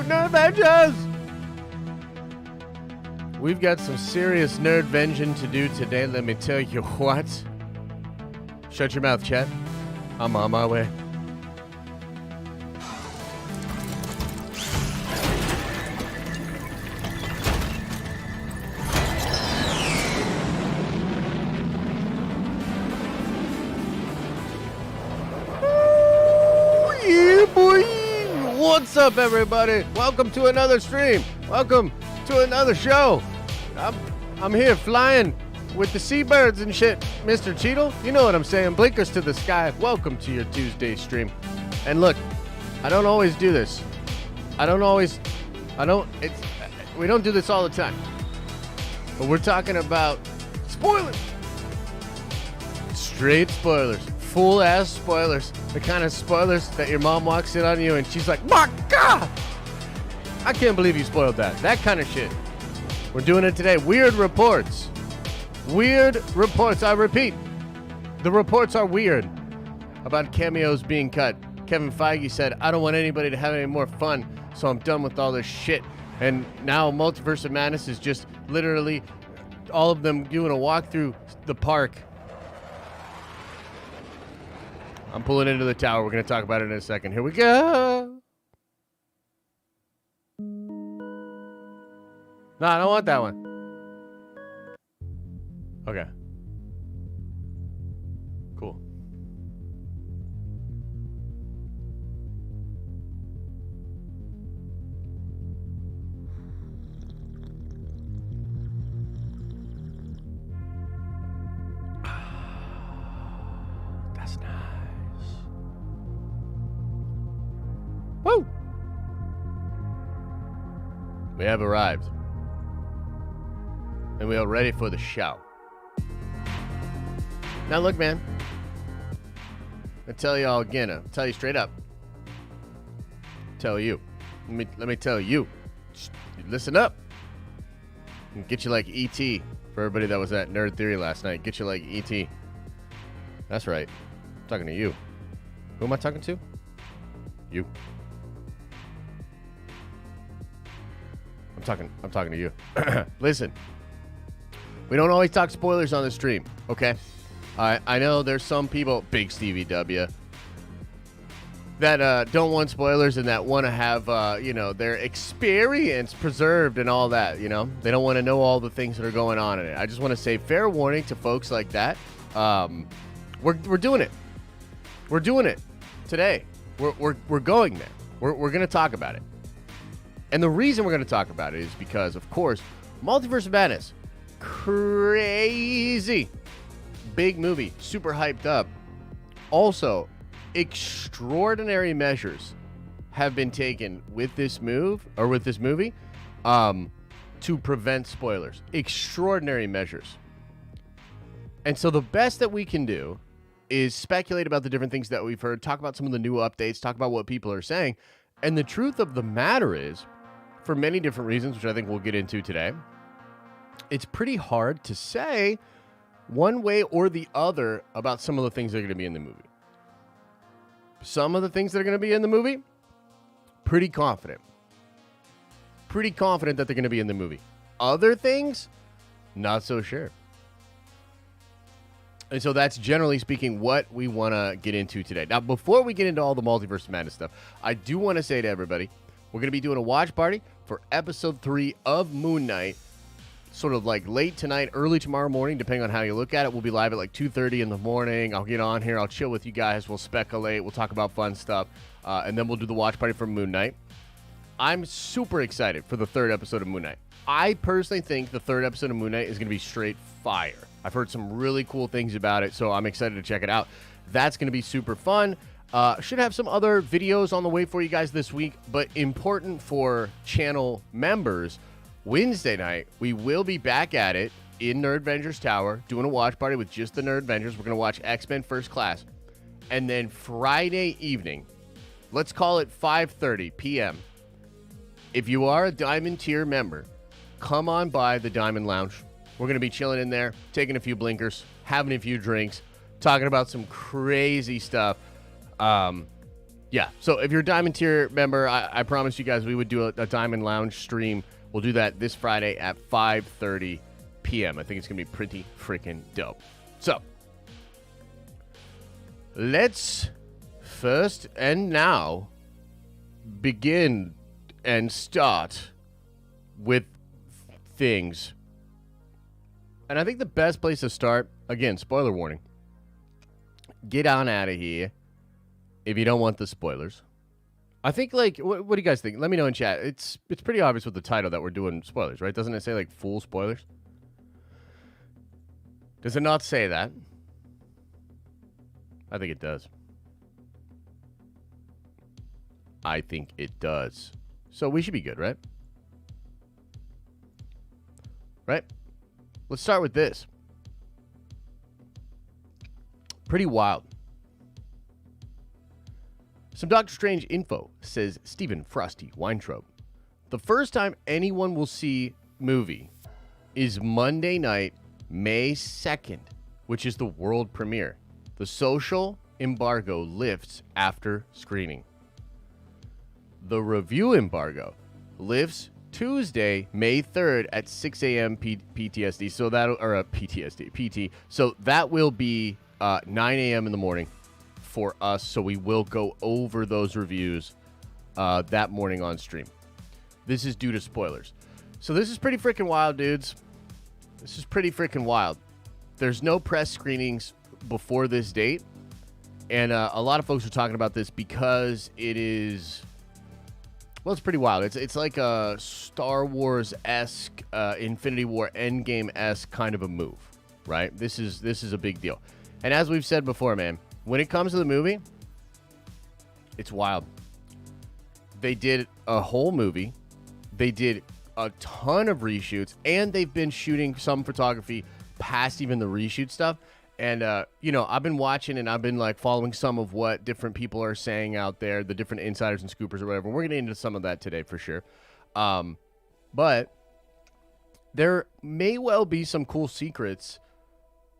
Nerdvengers! We've got some serious nerdvenging to do today, let me tell you what. Shut your mouth, chat. I'm on my way. What's up, everybody? Welcome to another stream. Welcome to another show. I'm here flying with the seabirds and shit, Mr. Cheadle. You know what I'm saying. Blinkers to the sky. Welcome to your Tuesday stream. And look, I don't always do this. We don't do this all the time. But we're talking about spoilers. Straight spoilers. Full ass spoilers. The kind of spoilers that your mom walks in on you and she's like, my God! I can't believe you spoiled that. That kind of shit. We're doing it today. Weird reports. Weird reports. I repeat, the reports are weird about cameos being cut. Kevin Feige said, I don't want anybody to have any more fun, so I'm done with all this shit. And now Multiverse of Madness is just literally all of them doing a walk through the park. I'm pulling into the tower. We're going to talk about it in a second. Here we go. No, I don't want that one. Okay. Cool. That's nice. Woo! We have arrived. And we are ready for the show. Now look, man. I tell you all again. I'll tell you straight up. Tell you. Let me tell you. Just listen up. And get you like E.T. For everybody that was at Nerd Theory last night. Get you like E.T. That's right. I'm talking to you. Who am I talking to? You. I'm talking to you. Listen. We don't always talk spoilers on the stream, okay? I know there's some people, big Stevie W, that don't want spoilers and that want to have, their experience preserved and all that, you know? They don't want to know all the things that are going on in it. I just want to say fair warning to folks like that. We're doing it. We're doing it today. We're going there. We're going to talk about it. And the reason we're going to talk about it is because, of course, Multiverse of Madness, crazy big movie, super hyped up. Also, extraordinary measures have been taken with this movie to prevent spoilers. Extraordinary measures. And so the best that we can do is speculate about the different things that we've heard, talk about some of the new updates, talk about what people are saying. And the truth of the matter is, for many different reasons, which I think we'll get into today, it's pretty hard to say one way or the other about some of the things that are going to be in the movie. Some of the things that are going to be in the movie, pretty confident. Pretty confident that they're going to be in the movie. Other things, not so sure. And so that's, generally speaking, what we want to get into today. Now, before we get into all the Multiverse of Madness stuff, I do want to say to everybody, we're going to be doing a watch party for episode 3 of Moon Knight, sort of like late tonight, early tomorrow morning, depending on how you look at it. We'll be live at like 2:30 in the morning. I'll get on here. I'll chill with you guys. We'll speculate. We'll talk about fun stuff. And then we'll do the watch party for Moon Knight. I'm super excited for the 3rd episode of Moon Knight. I personally think the 3rd episode of Moon Knight is going to be straight fire. I've heard some really cool things about it, so I'm excited to check it out. That's going to be super fun. Should have some other videos on the way for you guys this week, but important for channel members, Wednesday night, we will be back at it in Nerdvengers Tower, doing a watch party with just the Nerdvengers. We're going to watch X-Men First Class. And then Friday evening, let's call it 5:30 p.m. If you are a Diamond tier member, come on by the Diamond Lounge. We're going to be chilling in there, taking a few blinkers, having a few drinks, talking about some crazy stuff. Yeah, so if you're a Diamond Tier member, I promise you guys we would do a Diamond Lounge stream. We'll do that this Friday at 5:30 p.m. I think it's going to be pretty freaking dope. So, let's first and now begin and start with things. And I think the best place to start, again, spoiler warning, get on out of here if you don't want the spoilers. I think, like, what do you guys think? Let me know in chat. It's pretty obvious with the title that we're doing spoilers, right? Doesn't it say, like, full spoilers? Does it not say that? I think it does. I think it does. So we should be good, right? Right? Let's start with this. Pretty wild. Some Doctor Strange info, says Stephen Frosty Weintraub. The first time anyone will see movie is Monday night, May 2nd, which is the world premiere. The social embargo lifts after screening. The review embargo lifts Tuesday, May 3rd at 6 a.m. PTSD. So that, or PTSD, PT. So that will be 9 a.m. in the morning for us. So we will go over those reviews that morning on stream. This is due to spoilers. So this is pretty freaking wild, dudes. This is pretty freaking wild. There's no press screenings before this date. And a lot of folks are talking about this because it is... Well, it's pretty wild. It's like a Star Wars-esque, Infinity War Endgame-esque kind of a move, right? This is a big deal. And as we've said before, man, when it comes to the movie, it's wild. They did a whole movie. They did a ton of reshoots, and they've been shooting some photography past even the reshoot stuff. And, I've been watching and I've been, like, following some of what different people are saying out there, the different insiders and scoopers or whatever. We're going to get into some of that today for sure. But there may well be some cool secrets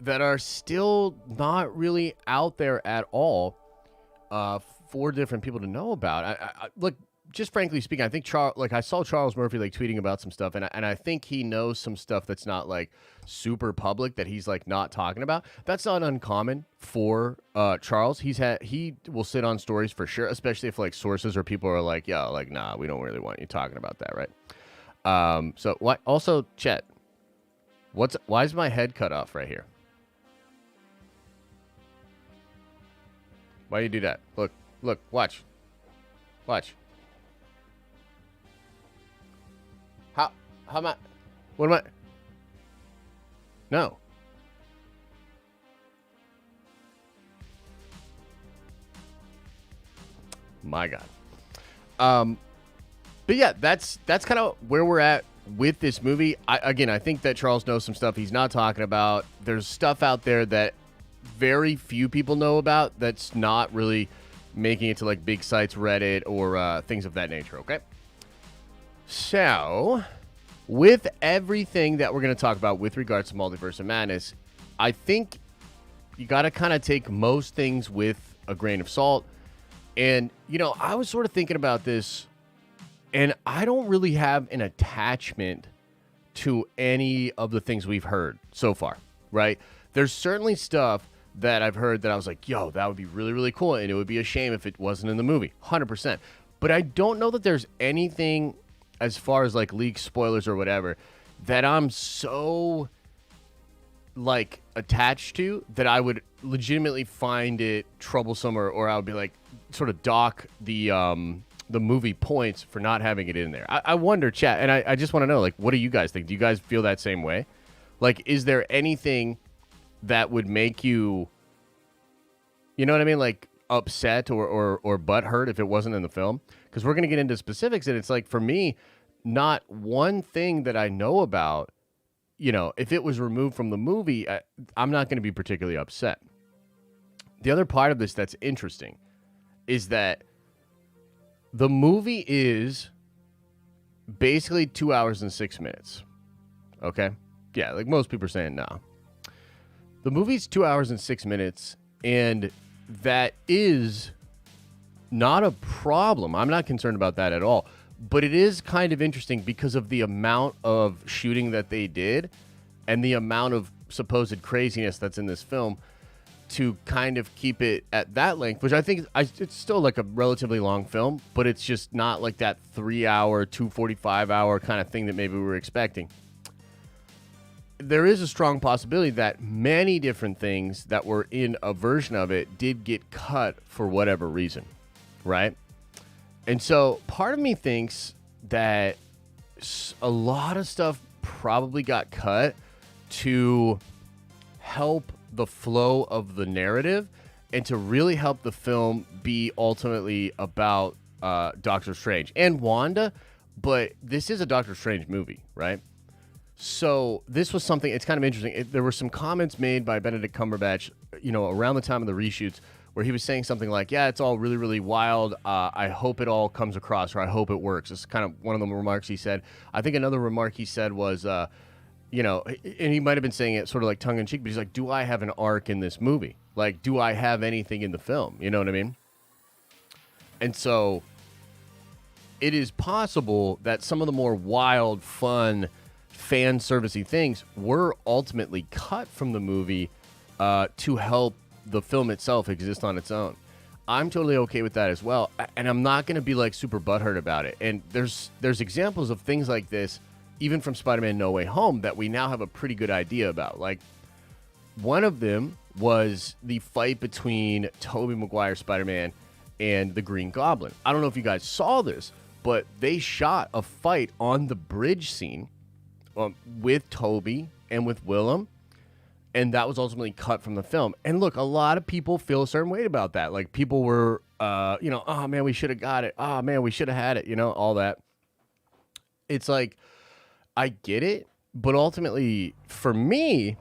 that are still not really out there at all for different people to know about. I look, just frankly speaking, I think I saw Charles Murphy like tweeting about some stuff, and I think he knows some stuff that's not like super public that he's like not talking about. That's not uncommon for Charles. He will sit on stories for sure, especially if like sources or people are like, yeah, like nah, we don't really want you talking about that, right? So what? Also, Chet, why is my head cut off right here? Why do you do that? Look, watch. How am I? What am I? No. My God. But yeah, that's kind of where we're at with this movie. I think that Charles knows some stuff he's not talking about. There's stuff out there that very few people know about that's not really making it to like big sites, Reddit, or things of that nature, okay? So, with everything that we're going to talk about with regards to Multiverse of Madness, I think you got to kind of take most things with a grain of salt. And, I was sort of thinking about this, and I don't really have an attachment to any of the things we've heard so far, right? There's certainly stuff that I've heard that I was like, yo, that would be really, really cool, and it would be a shame if it wasn't in the movie, 100%. But I don't know that there's anything as far as like leak spoilers or whatever that I'm so like attached to that I would legitimately find it troublesome or I would be like sort of dock the movie points for not having it in there. I wonder, chat, and I just want to know, like, what do you guys think? Do you guys feel that same way? Like, is there anything that would make you, you know what I mean, like upset or butthurt if it wasn't in the film? Because we're going to get into specifics, and it's like, for me, not one thing that I know about, if it was removed from the movie, I'm not going to be particularly upset. The other part of this that's interesting is that the movie is basically 2 hours and 6 minutes. Okay? Yeah, like most people are saying, no. The movie's 2 hours and 6 minutes, and that is not a problem. I'm not concerned about that at all. But it is kind of interesting because of the amount of shooting that they did and the amount of supposed craziness that's in this film to kind of keep it at that length, which I think it's still like a relatively long film, but it's just not like that 3-hour, 245-hour kind of thing that maybe we were expecting. There is a strong possibility that many different things that were in a version of it did get cut for whatever reason, right? And so part of me thinks that a lot of stuff probably got cut to help the flow of the narrative and to really help the film be ultimately about Doctor Strange and Wanda, but this is a Doctor Strange movie, right? So this was something, it's kind of interesting. There were some comments made by Benedict Cumberbatch, around the time of the reshoots where he was saying something like, yeah, it's all really, really wild. I hope it all comes across, or I hope it works. It's kind of one of the remarks he said. I think another remark he said was, and he might have been saying it sort of like tongue-in-cheek, but he's like, do I have an arc in this movie? Like, do I have anything in the film? You know what I mean? And so it is possible that some of the more wild, fun, fan servicey things were ultimately cut from the movie to help the film itself exist on its own. I'm totally okay with that as well, and I'm not going to be like super butthurt about it. And there's examples of things like this even from Spider-Man No Way Home that we now have a pretty good idea about. Like, one of them was the fight between Tobey Maguire's Spider-Man and the Green Goblin. I don't know if you guys saw this, but they shot a fight on the bridge scene with Tobey and with Willem, and that was ultimately cut from the film. And look, a lot of people feel a certain way about that. Like, people were, oh, man, we should have got it. Oh, man, we should have had it, all that. It's like, I get it, but ultimately, for me,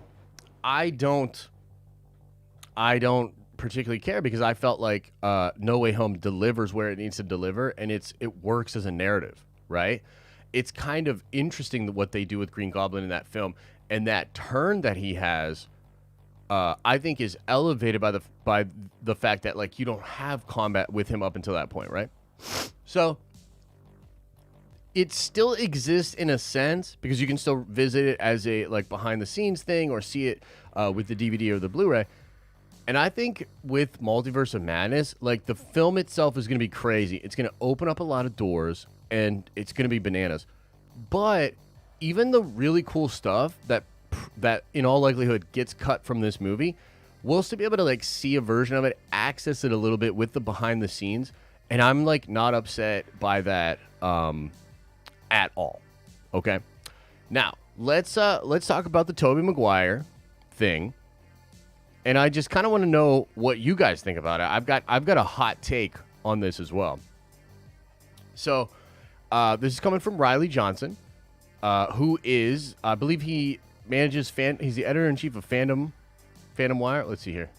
I don't particularly care because I felt like No Way Home delivers where it needs to deliver, and it works as a narrative, right? It's kind of interesting what they do with Green Goblin in that film, and that turn that he has, I think, is elevated by the fact that, like, you don't have combat with him up until that point, right? So it still exists in a sense because you can still visit it as a like behind the scenes thing or see it with the DVD or the Blu-ray. And I think with Multiverse of Madness, like, the film itself is going to be crazy. It's going to open up a lot of doors and it's going to be bananas. But even the really cool stuff that in all likelihood gets cut from this movie, we'll still be able to like see a version of it, access it a little bit with the behind the scenes. And I'm like not upset by that at all. Okay. Now let's talk about the Tobey Maguire thing. And I just kind of want to know what you guys think about it. I've got a hot take on this as well. So this is coming from Riley Johnson, who is, I believe he manages he's the editor-in-chief of Fandom Wire. Let's see here.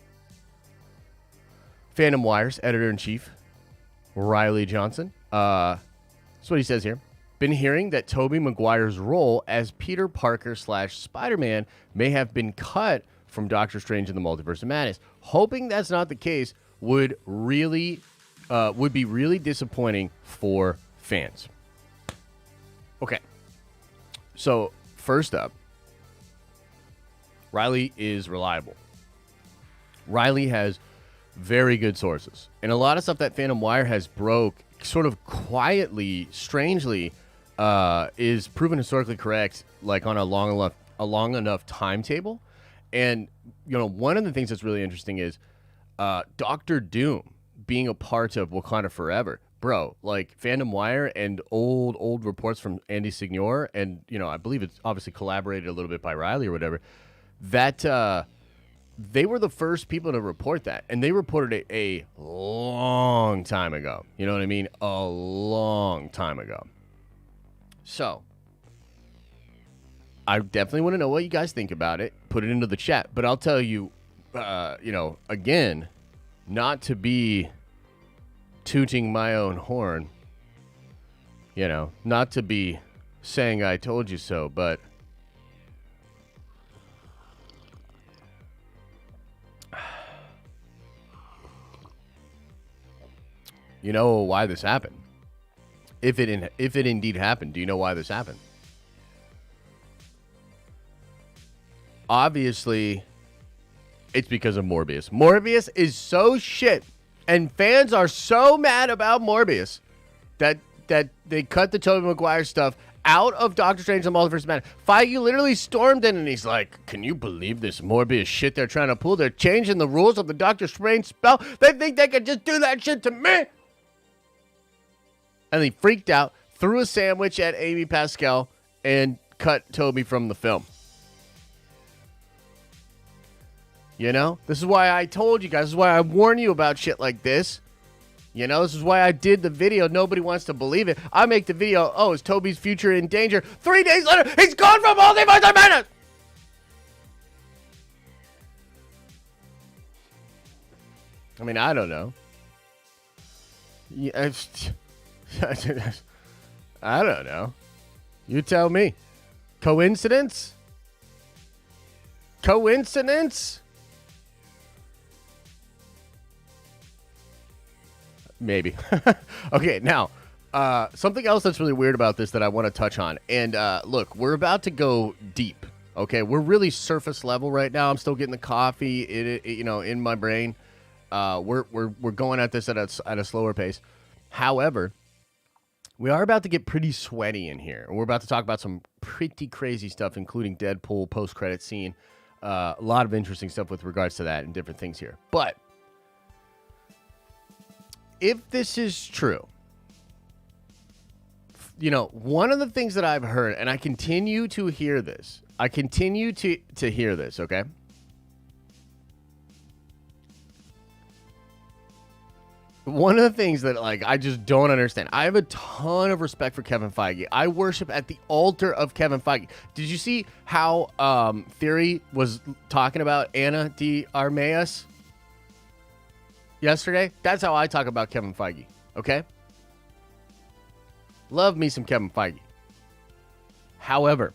Fandom Wire's editor-in-chief, Riley Johnson. That's what he says here. Been hearing that Tobey Maguire's role as Peter Parker / Spider-Man may have been cut from Doctor Strange in the Multiverse of Madness. Hoping that's not the case would be really disappointing for fans. Okay. So, first up, Riley is reliable. Riley has very good sources. And a lot of stuff that Phantom Wire has broke sort of quietly, strangely, is proven historically correct, like on a long enough timetable. And, one of the things that's really interesting is Doctor Doom being a part of Wakanda Forever. Bro, like, Phantom Wire and old reports from Andy Signor, and, I believe it's obviously collaborated a little bit by Riley or whatever, that they were the first people to report that. And they reported it a long time ago. You know what I mean? A long time ago. So, I definitely want to know what you guys think about it. Put it into the chat. But I'll tell you, again, not to be tooting my own horn, not to be saying I told you so, but You know why this happened? If it indeed happened, do you know why this happened? Obviously, it's because of Morbius. Morbius is so shit, and fans are so mad about Morbius that they cut the Tobey Maguire stuff out of Doctor Strange and the Multiverse of Madness. Feige literally stormed in and he's like, can you believe this Morbius shit they're trying to pull? They're changing the rules of the Doctor Strange spell. They think they could just do that shit to me. And he freaked out, threw a sandwich at Amy Pascal, and cut Tobey from the film. You know? This is why I told you guys. This is why I warn you about shit like this. You know, this is why I did the video. Nobody wants to believe it. I make the video, oh, is Tobey's future in danger? 3 days later, he's gone from Multiverse of Madness! I mean, I don't know. Yeah, I don't know. You tell me. Coincidence? Coincidence? Maybe. Okay, now, something else that's really weird about this that I want to touch on. And look, we're about to go deep. Okay, we're really surface level right now. I'm still getting the coffee, in my brain. We're going at this at a slower pace. However, we are about to get pretty sweaty in here. We're about to talk about some pretty crazy stuff, including Deadpool post-credit scene. A lot of interesting stuff with regards to that and different things here. But if this is true, one of the things that I've heard, and I continue to hear this. Okay? One of the things that, I just don't understand. I have a ton of respect for Kevin Feige. I worship at the altar of Kevin Feige. Did you see how Theory was talking about Ana de Armas yesterday? That's how I talk about Kevin Feige, okay? Love me some Kevin Feige. However,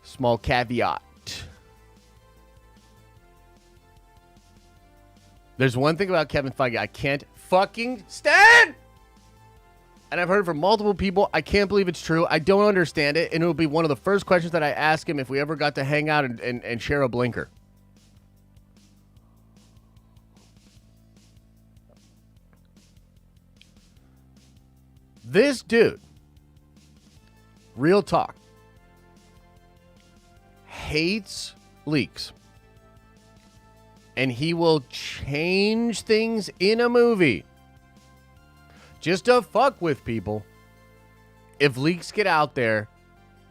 small caveat. There's one thing about Kevin Feige I can't fucking stand! And I've heard from multiple people. I can't believe it's true. I don't understand it. And it'll be one of the first questions that I ask him if we ever got to hang out and share a blinker. This dude, real talk, hates leaks. And he will change things in a movie just to fuck with people. If leaks get out there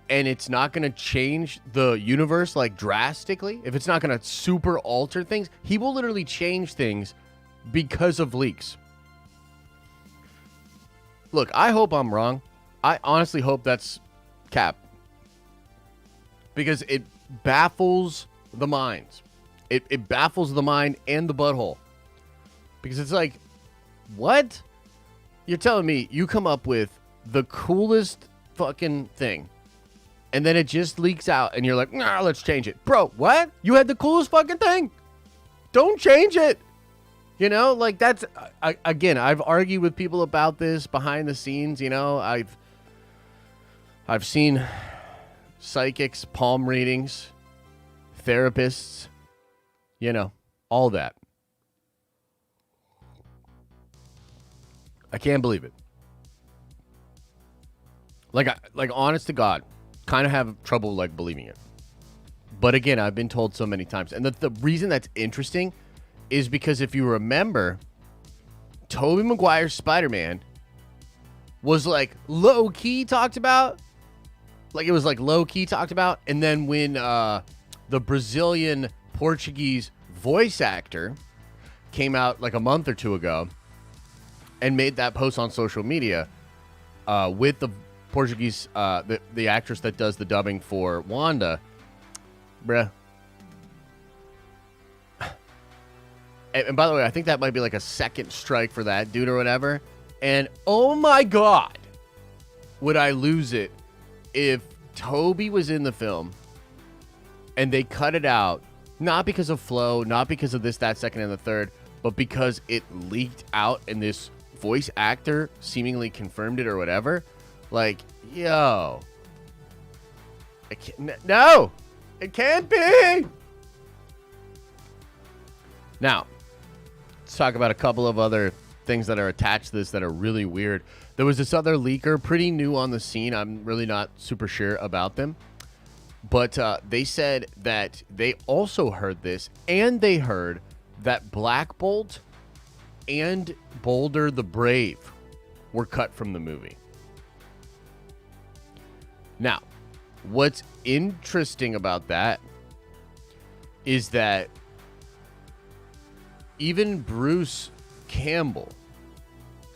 and it's not going to change the universe drastically, if it's not going to super alter things, he will literally change things because of leaks. Look, I hope I'm wrong. I honestly hope that's cap. Because it baffles the minds. It baffles the mind and the butthole. Because it's like, what? You're telling me you come up with the coolest fucking thing, and then it just leaks out, and you're like, nah, let's change it. Bro, what? You had the coolest fucking thing. Don't change it. That's, again, I've argued with people about this behind the scenes. I've seen psychics, palm readings, therapists, all that. I can't believe it. Honest to God, kind of have trouble believing it. But again, I've been told so many times. And the reason that's interesting is because if you remember, Tobey Maguire's Spider-Man was low-key talked about. It was low-key talked about. And then when the Brazilian Portuguese voice actor came out a month or two ago and made that post on social media with the Portuguese, the actress that does the dubbing for Wanda, bruh. And by the way, I think that might be a second strike for that dude or whatever. And oh my God, would I lose it if Tobey was in the film and they cut it out, not because of flow, not because of this, that, second, and the third, but because it leaked out and this voice actor seemingly confirmed it or whatever, like, yo, no, it can't be. Now, let's talk about a couple of other things that are attached to this that are really weird. There was this other leaker, pretty new on the scene. I'm really not super sure about them. But they said that they also heard this, and they heard that Black Bolt and Boulder the Brave were cut from the movie. Now, what's interesting about that is that even Bruce Campbell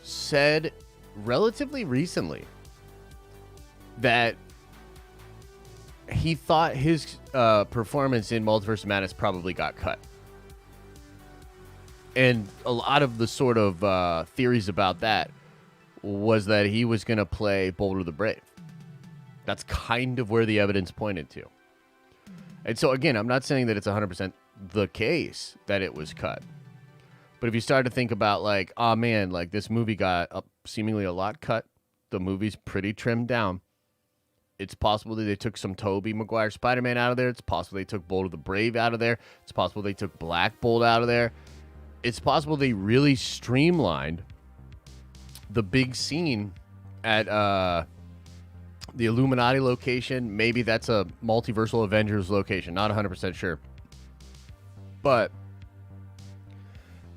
said relatively recently that he thought his performance in Multiverse of Madness probably got cut. And a lot of the sort of theories about that was that he was going to play Boulder the Brave. That's kind of where the evidence pointed to. And so, again, I'm not saying that it's 100% the case that it was cut. But if you start to think about, like, oh, man, like, this movie got seemingly a lot cut. The movie's pretty trimmed down. It's possible that they took some Tobey Maguire Spider-Man out of there. It's possible they took Boulder the Brave out of there. It's possible they took Black Bolt out of there. It's possible they really streamlined the big scene at the Illuminati location. Maybe that's a Multiversal Avengers location. Not 100% sure. But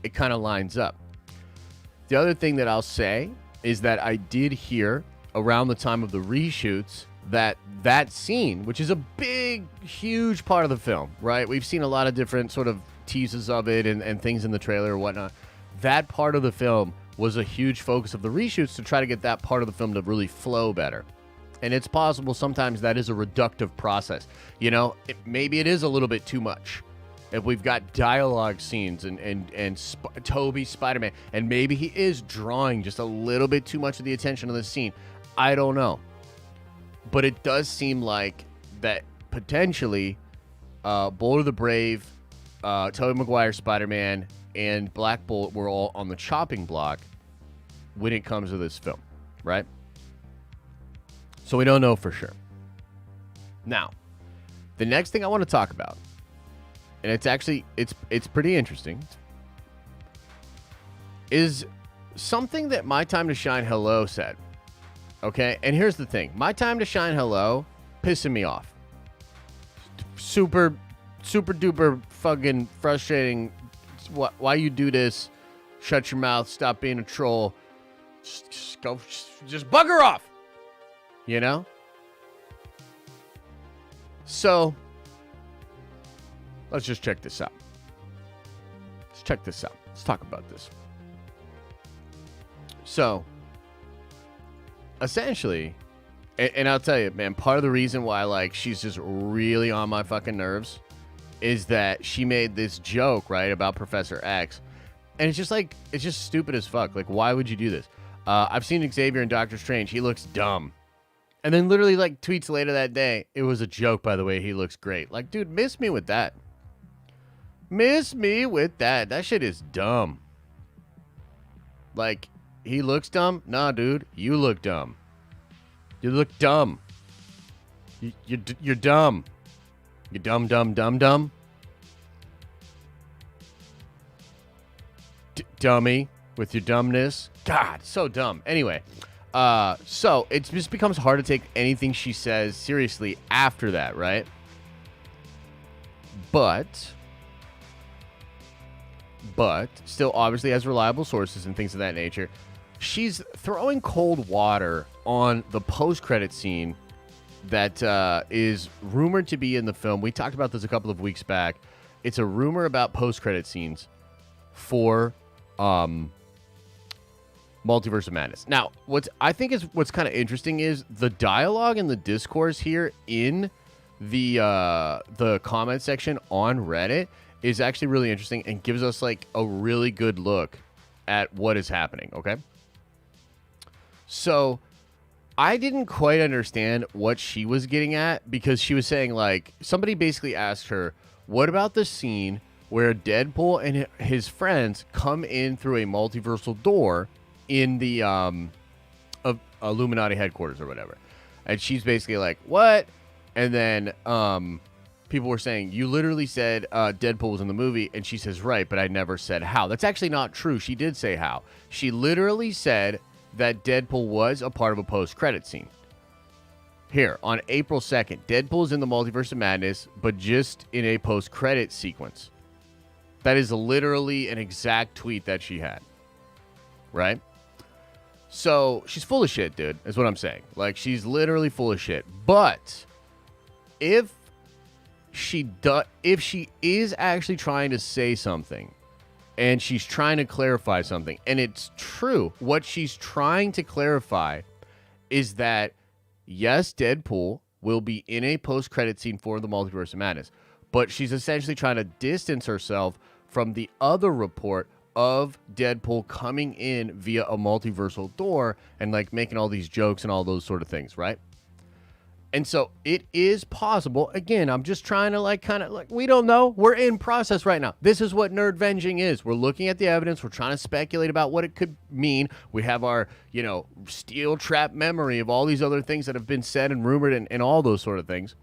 it kind of lines up. The other thing that I'll say is that I did hear around the time of the reshoots that scene, which is a big, huge part of the film, right? We've seen a lot of different sort of teases of it and things in the trailer or whatnot. That part of the film was a huge focus of the reshoots to try to get that part of the film to really flow better. And it's possible sometimes that is a reductive process. You know, maybe it is a little bit too much. If we've got dialogue scenes and Tobey Spider-Man, and maybe he is drawing just a little bit too much of the attention of the scene. I don't know. But it does seem like that potentially Boulder the Brave, Tobey Maguire Spider-Man, and Black Bolt were all on the chopping block when it comes to this film, right? So we don't know for sure. Now, the next thing I want to talk about, and it's actually, it's pretty interesting, is something that My Time to Shine Hello said. Okay, and here's the thing. My Time to Shine Hello pissing me off. Super duper fucking frustrating. Why you do this? Shut your mouth. Stop being a troll. Just bugger off. You know? So, let's just check this out. Let's check this out. Let's talk about this. So, essentially, and I'll tell you, man, part of the reason why, like, she's just really on my fucking nerves is that she made this joke, right, about Professor X. And it's just like, it's just stupid as fuck. Like, why would you do this? I've seen Xavier in Doctor Strange. He looks dumb. And then literally, like, tweets later that day, it was a joke, by the way. He looks great. Like, dude, miss me with that. Miss me with that. That shit is dumb. Like, he looks dumb? Nah, dude, you look dumb. You look dumb. You're dumb. You dumb. Dummy with your dumbness. God, so dumb. Anyway, so it just becomes hard to take anything she says seriously after that, right? But still obviously has reliable sources and things of that nature. She's throwing cold water on the post-credit scene that is rumored to be in the film. We talked about this a couple of weeks back. It's a rumor about post-credit scenes for Multiverse of Madness. Now, what's kind of interesting is the dialogue and the discourse here in the comment section on Reddit is actually really interesting and gives us like a really good look at what is happening, okay? So, I didn't quite understand what she was getting at because she was saying, like, somebody basically asked her, what about the scene where Deadpool and his friends come in through a multiversal door in the of Illuminati headquarters or whatever. And she's basically like, what? And then people were saying, you literally said Deadpool was in the movie. And she says, right, but I never said how. That's actually not true. She did say how. She literally said that Deadpool was a part of a post-credit scene. Here, on April 2nd, Deadpool is in the Multiverse of Madness, but just in a post-credit sequence. That is literally an exact tweet that she had. Right? So, she's full of shit, dude, is what I'm saying. Like, she's literally full of shit. But, if she is actually trying to say something, and she's trying to clarify something, and it's true, what she's trying to clarify is that yes, Deadpool will be in a post-credit scene for the Multiverse of Madness, but she's essentially trying to distance herself from the other report of Deadpool coming in via a multiversal door and like making all these jokes and all those sort of things, right? And so it is possible. Again, I'm just trying to we don't know. We're in process right now. This is what nerd venging is. We're looking at the evidence. We're trying to speculate about what it could mean. We have our, steel trap memory of all these other things that have been said and rumored and all those sort of things.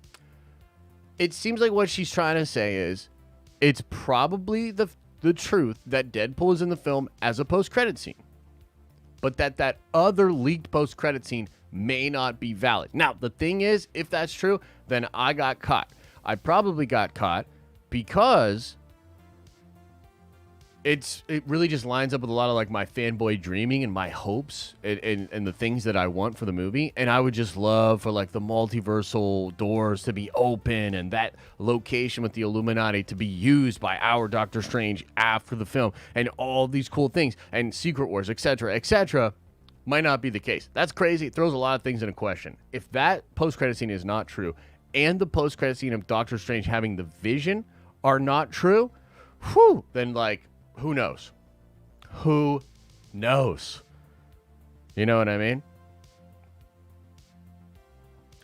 It seems like what she's trying to say is it's probably the truth that Deadpool is in the film as a post-credit scene. But that other leaked post-credit scene may not be valid. Now, the thing is, if that's true, then I got caught. I probably got caught because it really just lines up with a lot of like my fanboy dreaming and my hopes and the things that I want for the movie. And I would just love for like the multiversal doors to be open and that location with the Illuminati to be used by our Doctor Strange after the film and all these cool things and Secret Wars, etc., etc. Might not be the case. That's crazy. It throws a lot of things into question. If that post-credit scene is not true and the post-credit scene of Doctor Strange having the vision are not true, then like, who knows? Who knows? You know what I mean?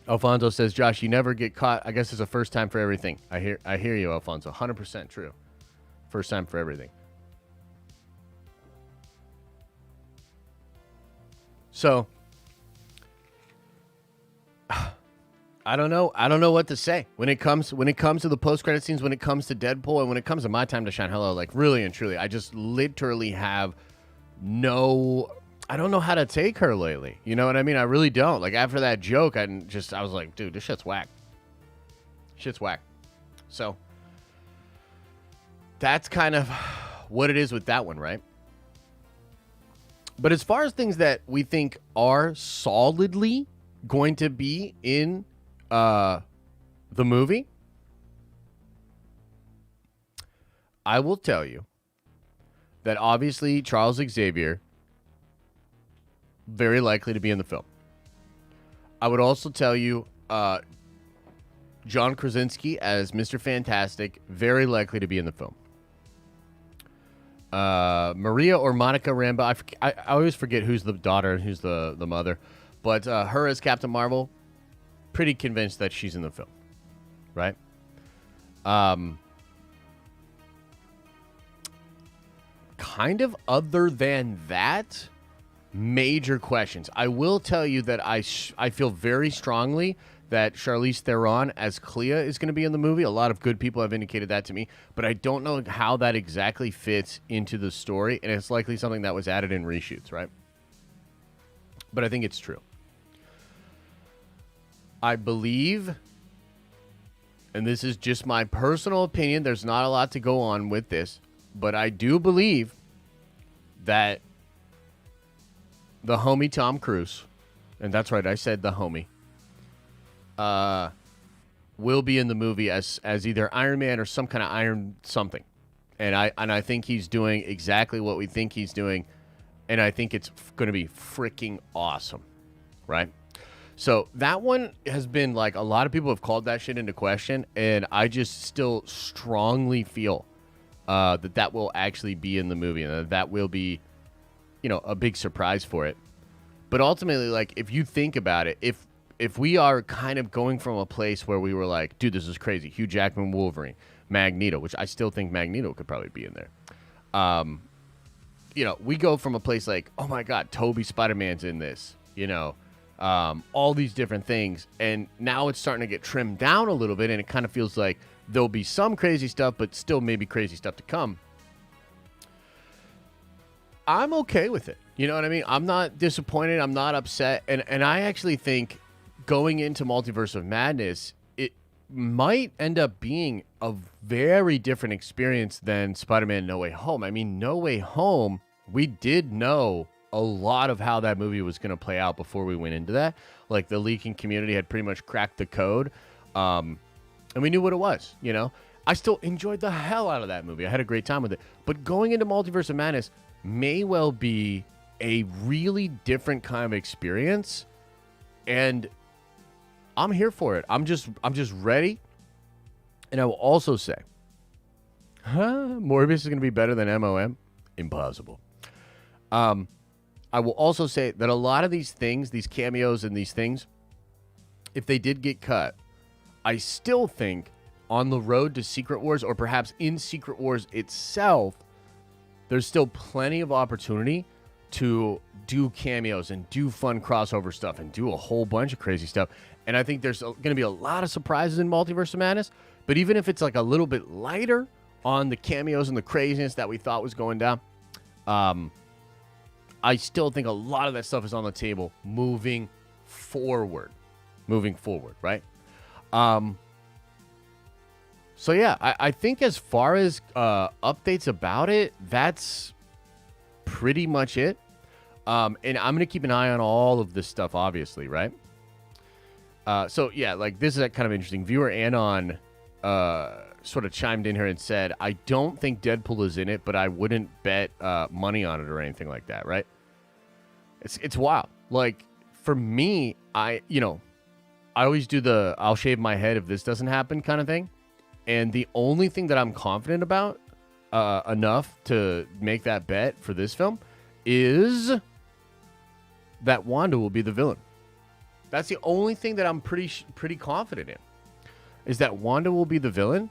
Alfonso says, Josh, you never get caught. I guess it's a first time for everything. I hear you, Alfonso. 100% true. First time for everything. So, I don't know. I don't know what to say when it comes to the post-credit scenes, when it comes to Deadpool, and when it comes to my time to shine. Hello, like really and truly, I just literally have I don't know how to take her lately. You know what I mean? I really don't. Like after that joke, I was like, dude, this shit's whack. Shit's whack. So that's kind of what it is with that one, right? But as far as things that we think are solidly going to be in the movie, I will tell you that obviously Charles Xavier very likely to be in the film. I would also tell you John Krasinski as Mr. Fantastic very likely to be in the film. Maria or Monica Rambeau. I always forget who's the daughter and who's the mother. But her as Captain Marvel, pretty convinced that she's in the film. Right? Kind of other than that, major questions. I will tell you that I feel very strongly that Charlize Theron as Clea is going to be in the movie. A lot of good people have indicated that to me, but I don't know how that exactly fits into the story, and it's likely something that was added in reshoots, right? But I think it's true. I believe, and this is just my personal opinion, there's not a lot to go on with this, but I do believe that the homie Tom Cruise, and that's right, I said the homie, will be in the movie as either Iron Man or some kind of Iron something. And I think he's doing exactly what we think he's doing, and I think it's going to be freaking awesome, right? So that one has been like, a lot of people have called that shit into question, and I just still strongly feel that will actually be in the movie, and that will be, a big surprise for it. But ultimately, like, if you think about it, if we are kind of going from a place where we were like, dude, this is crazy, Hugh Jackman Wolverine, Magneto, which I still think Magneto could probably be in there. We go from a place like, oh my God, Toby Spider-Man's in this, all these different things. And now it's starting to get trimmed down a little bit, and it kind of feels like there'll be some crazy stuff, but still maybe crazy stuff to come. I'm okay with it. You know what I mean? I'm not disappointed. I'm not upset. And I actually think going into Multiverse of Madness, it might end up being a very different experience than Spider-Man No Way Home. I mean, No Way Home, we did know a lot of how that movie was going to play out before we went into that. Like, the leaking community had pretty much cracked the code. And we knew what it was, I still enjoyed the hell out of that movie. I had a great time with it. But going into Multiverse of Madness may well be a really different kind of experience, and I'm here for it. I'm just ready. And I will also say, Morbius is going to be better than MOM? Impossible. I will also say that a lot of these things, these cameos and these things, if they did get cut, I still think on the road to Secret Wars, or perhaps in Secret Wars itself, there's still plenty of opportunity to do cameos and do fun crossover stuff and do a whole bunch of crazy stuff. And I think there's going to be a lot of surprises in Multiverse of Madness. But even if it's like a little bit lighter on the cameos and the craziness that we thought was going down, I still think a lot of that stuff is on the table moving forward. Right? So yeah, I think as far as updates about it, that's pretty much it. And I'm going to keep an eye on all of this stuff, obviously, right? So yeah, like, this is kind of interesting. Viewer Anon sort of chimed in here and said, I don't think Deadpool is in it, but I wouldn't bet money on it or anything like that, right? It's wild. Like, for me, I always do the I'll shave my head if this doesn't happen kind of thing. And the only thing that I'm confident about enough to make that bet for this film is that Wanda will be the villain. That's the only thing that I'm pretty confident in, is that Wanda will be the villain,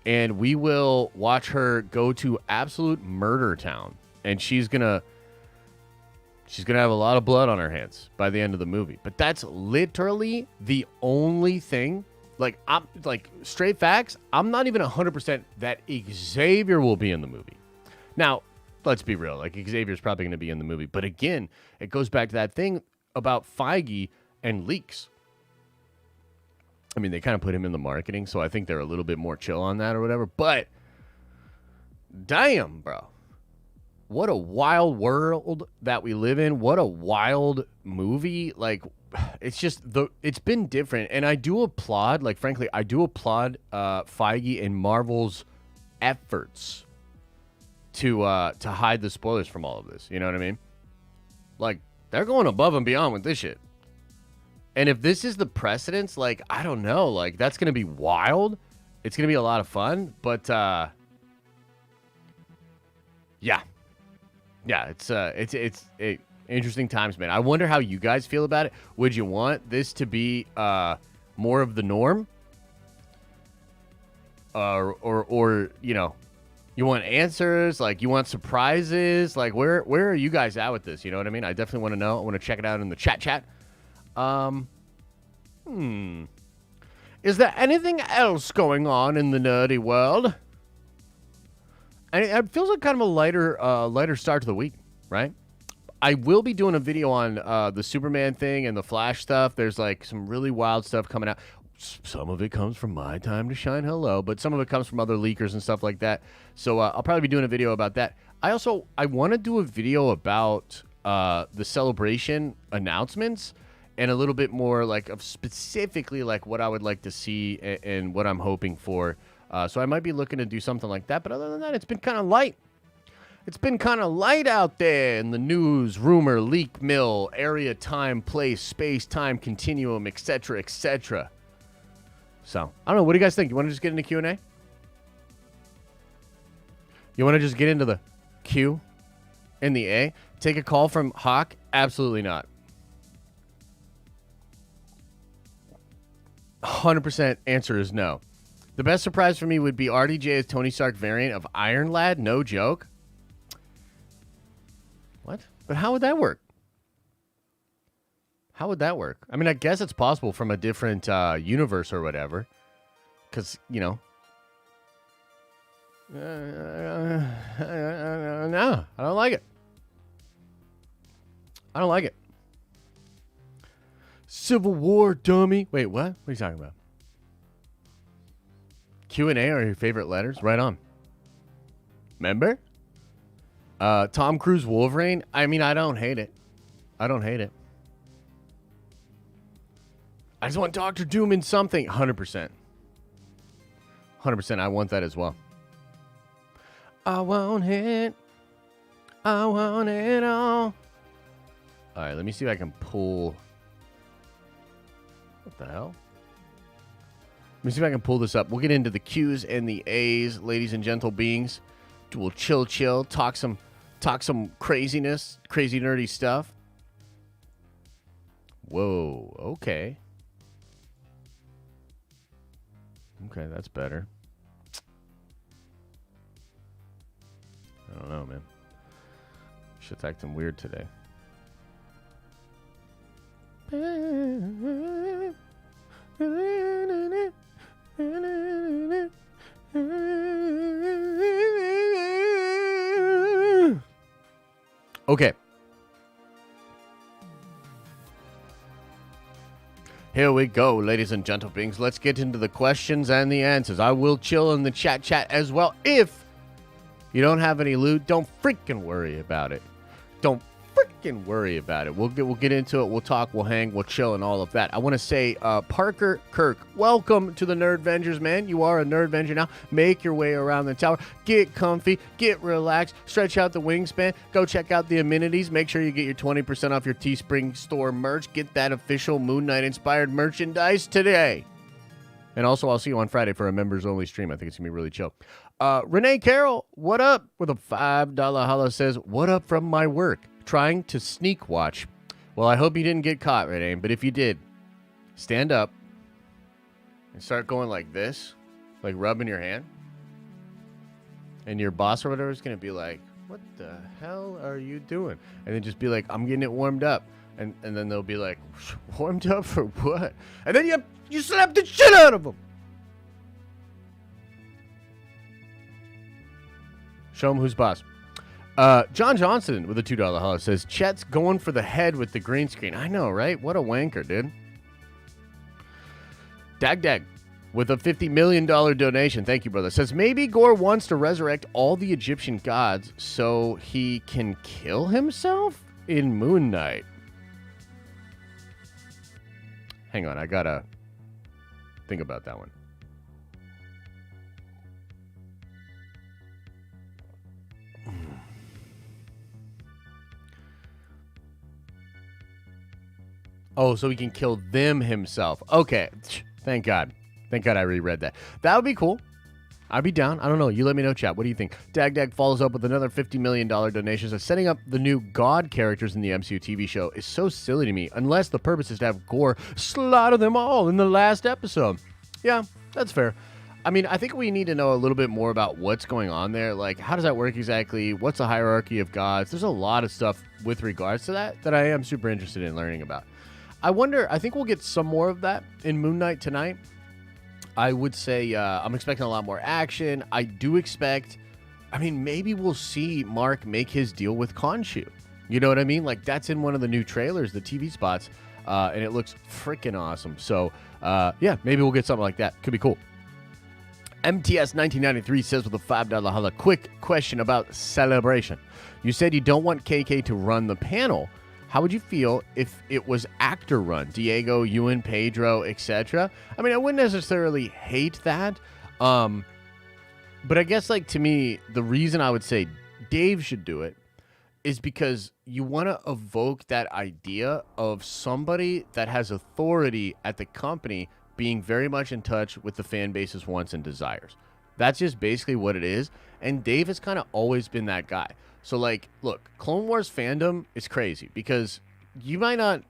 and we will watch her go to absolute murder town, and she's gonna have a lot of blood on her hands by the end of the movie. But that's literally the only thing. Like, I'm like, straight facts, I'm not even 100% that Xavier will be in the movie. Now, let's be real. Like, Xavier's probably going to be in the movie. But again, it goes back to that thing about Feige and leaks. I mean, they kind of put him in the marketing, so I think they're a little bit more chill on that or whatever. But, damn, bro. What a wild world that we live in. What a wild movie. Like, it's been different, and I do applaud, like, frankly, I do applaud Feige and Marvel's efforts to hide the spoilers from all of this. You know what I mean? Like, they're going above and beyond with this shit. And if this is the precedence, like, I don't know, like, that's going to be wild. It's going to be a lot of fun, but yeah, it's interesting times, man. I wonder how you guys feel about it. Would you want this to be more of the norm? Or you want answers? Like, you want surprises? Like, where are you guys at with this? You know what I mean? I definitely want to know. I want to check it out in the chat. Is there anything else going on in the nerdy world? And it feels like kind of a lighter start to the week, right? I will be doing a video on the Superman thing and the Flash stuff. There's like some really wild stuff coming out. Some of it comes from my time to shine, hello, but some of it comes from other leakers and stuff like that. So I'll probably be doing a video about that. I want to do a video about the Celebration announcements and a little bit more like of specifically like what I would like to see and what I'm hoping for. So I might be looking to do something like that. But other than that, it's been kind of light. It's been kind of light out there in the news, rumor, leak, mill, area, time, place, space, time, continuum, etc., etc. So, I don't know. What do you guys think? You want to just get into Q&A? You want to just get into the Q and the A? Take a call from Hawk? Absolutely not. 100% answer is no. The best surprise for me would be RDJ as Tony Stark variant of Iron Lad. No joke. What? But how would that work? How would that work? I mean, I guess it's possible from a different universe or whatever. Because, you know. No, I don't like it. I don't like it. Civil War, dummy. Wait, what? What are you talking about? Q&A are your favorite letters? Right on. Remember? Tom Cruise Wolverine? I mean, I don't hate it. I don't hate it. I just want Doctor Doom in something. 100%. 100%. I want that as well. I want it. I want it all. All right, let me see if I can pull. What the hell? Let me see if I can pull this up. We'll get into the Q's and the A's, ladies and gentle beings. We'll chill, talk some craziness, crazy nerdy stuff. Whoa, okay. Okay, that's better. I don't know, man. Shit's acting weird today. Okay. Here we go, ladies and gentle beings. Let's get into the questions and the answers. I will chill in the chat as well. If you don't have any loot, don't freaking worry about it. Don't freaking worry about it. We'll get into it. We'll talk. We'll hang. We'll chill and all of that. I want to say, Parker Kirk, welcome to the Nerd Vengers, man. You are a Nerd Venger now. Make your way around the tower. Get comfy. Get relaxed. Stretch out the wingspan. Go check out the amenities. Make sure you get your 20% off your Teespring store merch. Get that official Moon Knight inspired merchandise today. And also, I'll see you on Friday for a members-only stream. I think it's going to be really chill. Renee Carroll, what up? With a $5 hollow says, what up from my work? Trying to sneak watch. Well, I hope you didn't get caught, Renee. But if you did, stand up and start going like this. Like rubbing your hand. And your boss or whatever is going to be like, what the hell are you doing? And then just be like, I'm getting it warmed up. And then they'll be like, warmed up for what? And then you slap the shit out of them. Show him who's boss. John Johnson with a $2 hollow says, Chet's going for the head with the green screen. I know, right? What a wanker, dude. Dag with a $50 million donation. Thank you, brother. Says, maybe Gore wants to resurrect all the Egyptian gods so he can kill himself in Moon Knight. Hang on, I gotta think about that one. Oh, so he can kill them himself. Okay. Thank God. Thank God I reread that. That would be cool. I'd be down. I don't know. You let me know, chat. What do you think? Dag follows up with another $50 million donation. So setting up the new God characters in the MCU TV show is so silly to me, unless the purpose is to have Gore slaughter them all in the last episode. Yeah, that's fair. I mean, I think we need to know a little bit more about what's going on there. Like, how does that work exactly? What's the hierarchy of gods? There's a lot of stuff with regards to that I am super interested in learning about. I think we'll get some more of that in Moon Knight tonight. I would say I'm expecting a lot more action. I do expect, maybe we'll see Mark make his deal with Khonshu. You know what I mean? Like, that's in one of the new trailers, the TV spots, and it looks freaking awesome. So, yeah, maybe we'll get something like that. Could be cool. MTS 1993 says with a $5 holla, quick question about Celebration. You said you don't want KK to run the panel. How would you feel if it was actor run? Diego, Ewan, Pedro, etc. I wouldn't necessarily hate that. But I guess, to me, the reason I would say Dave should do it is because you want to evoke that idea of somebody that has authority at the company being very much in touch with the fan base's wants and desires. That's just basically what it is. And Dave has kind of always been that guy. So, look, Clone Wars fandom is crazy because you might not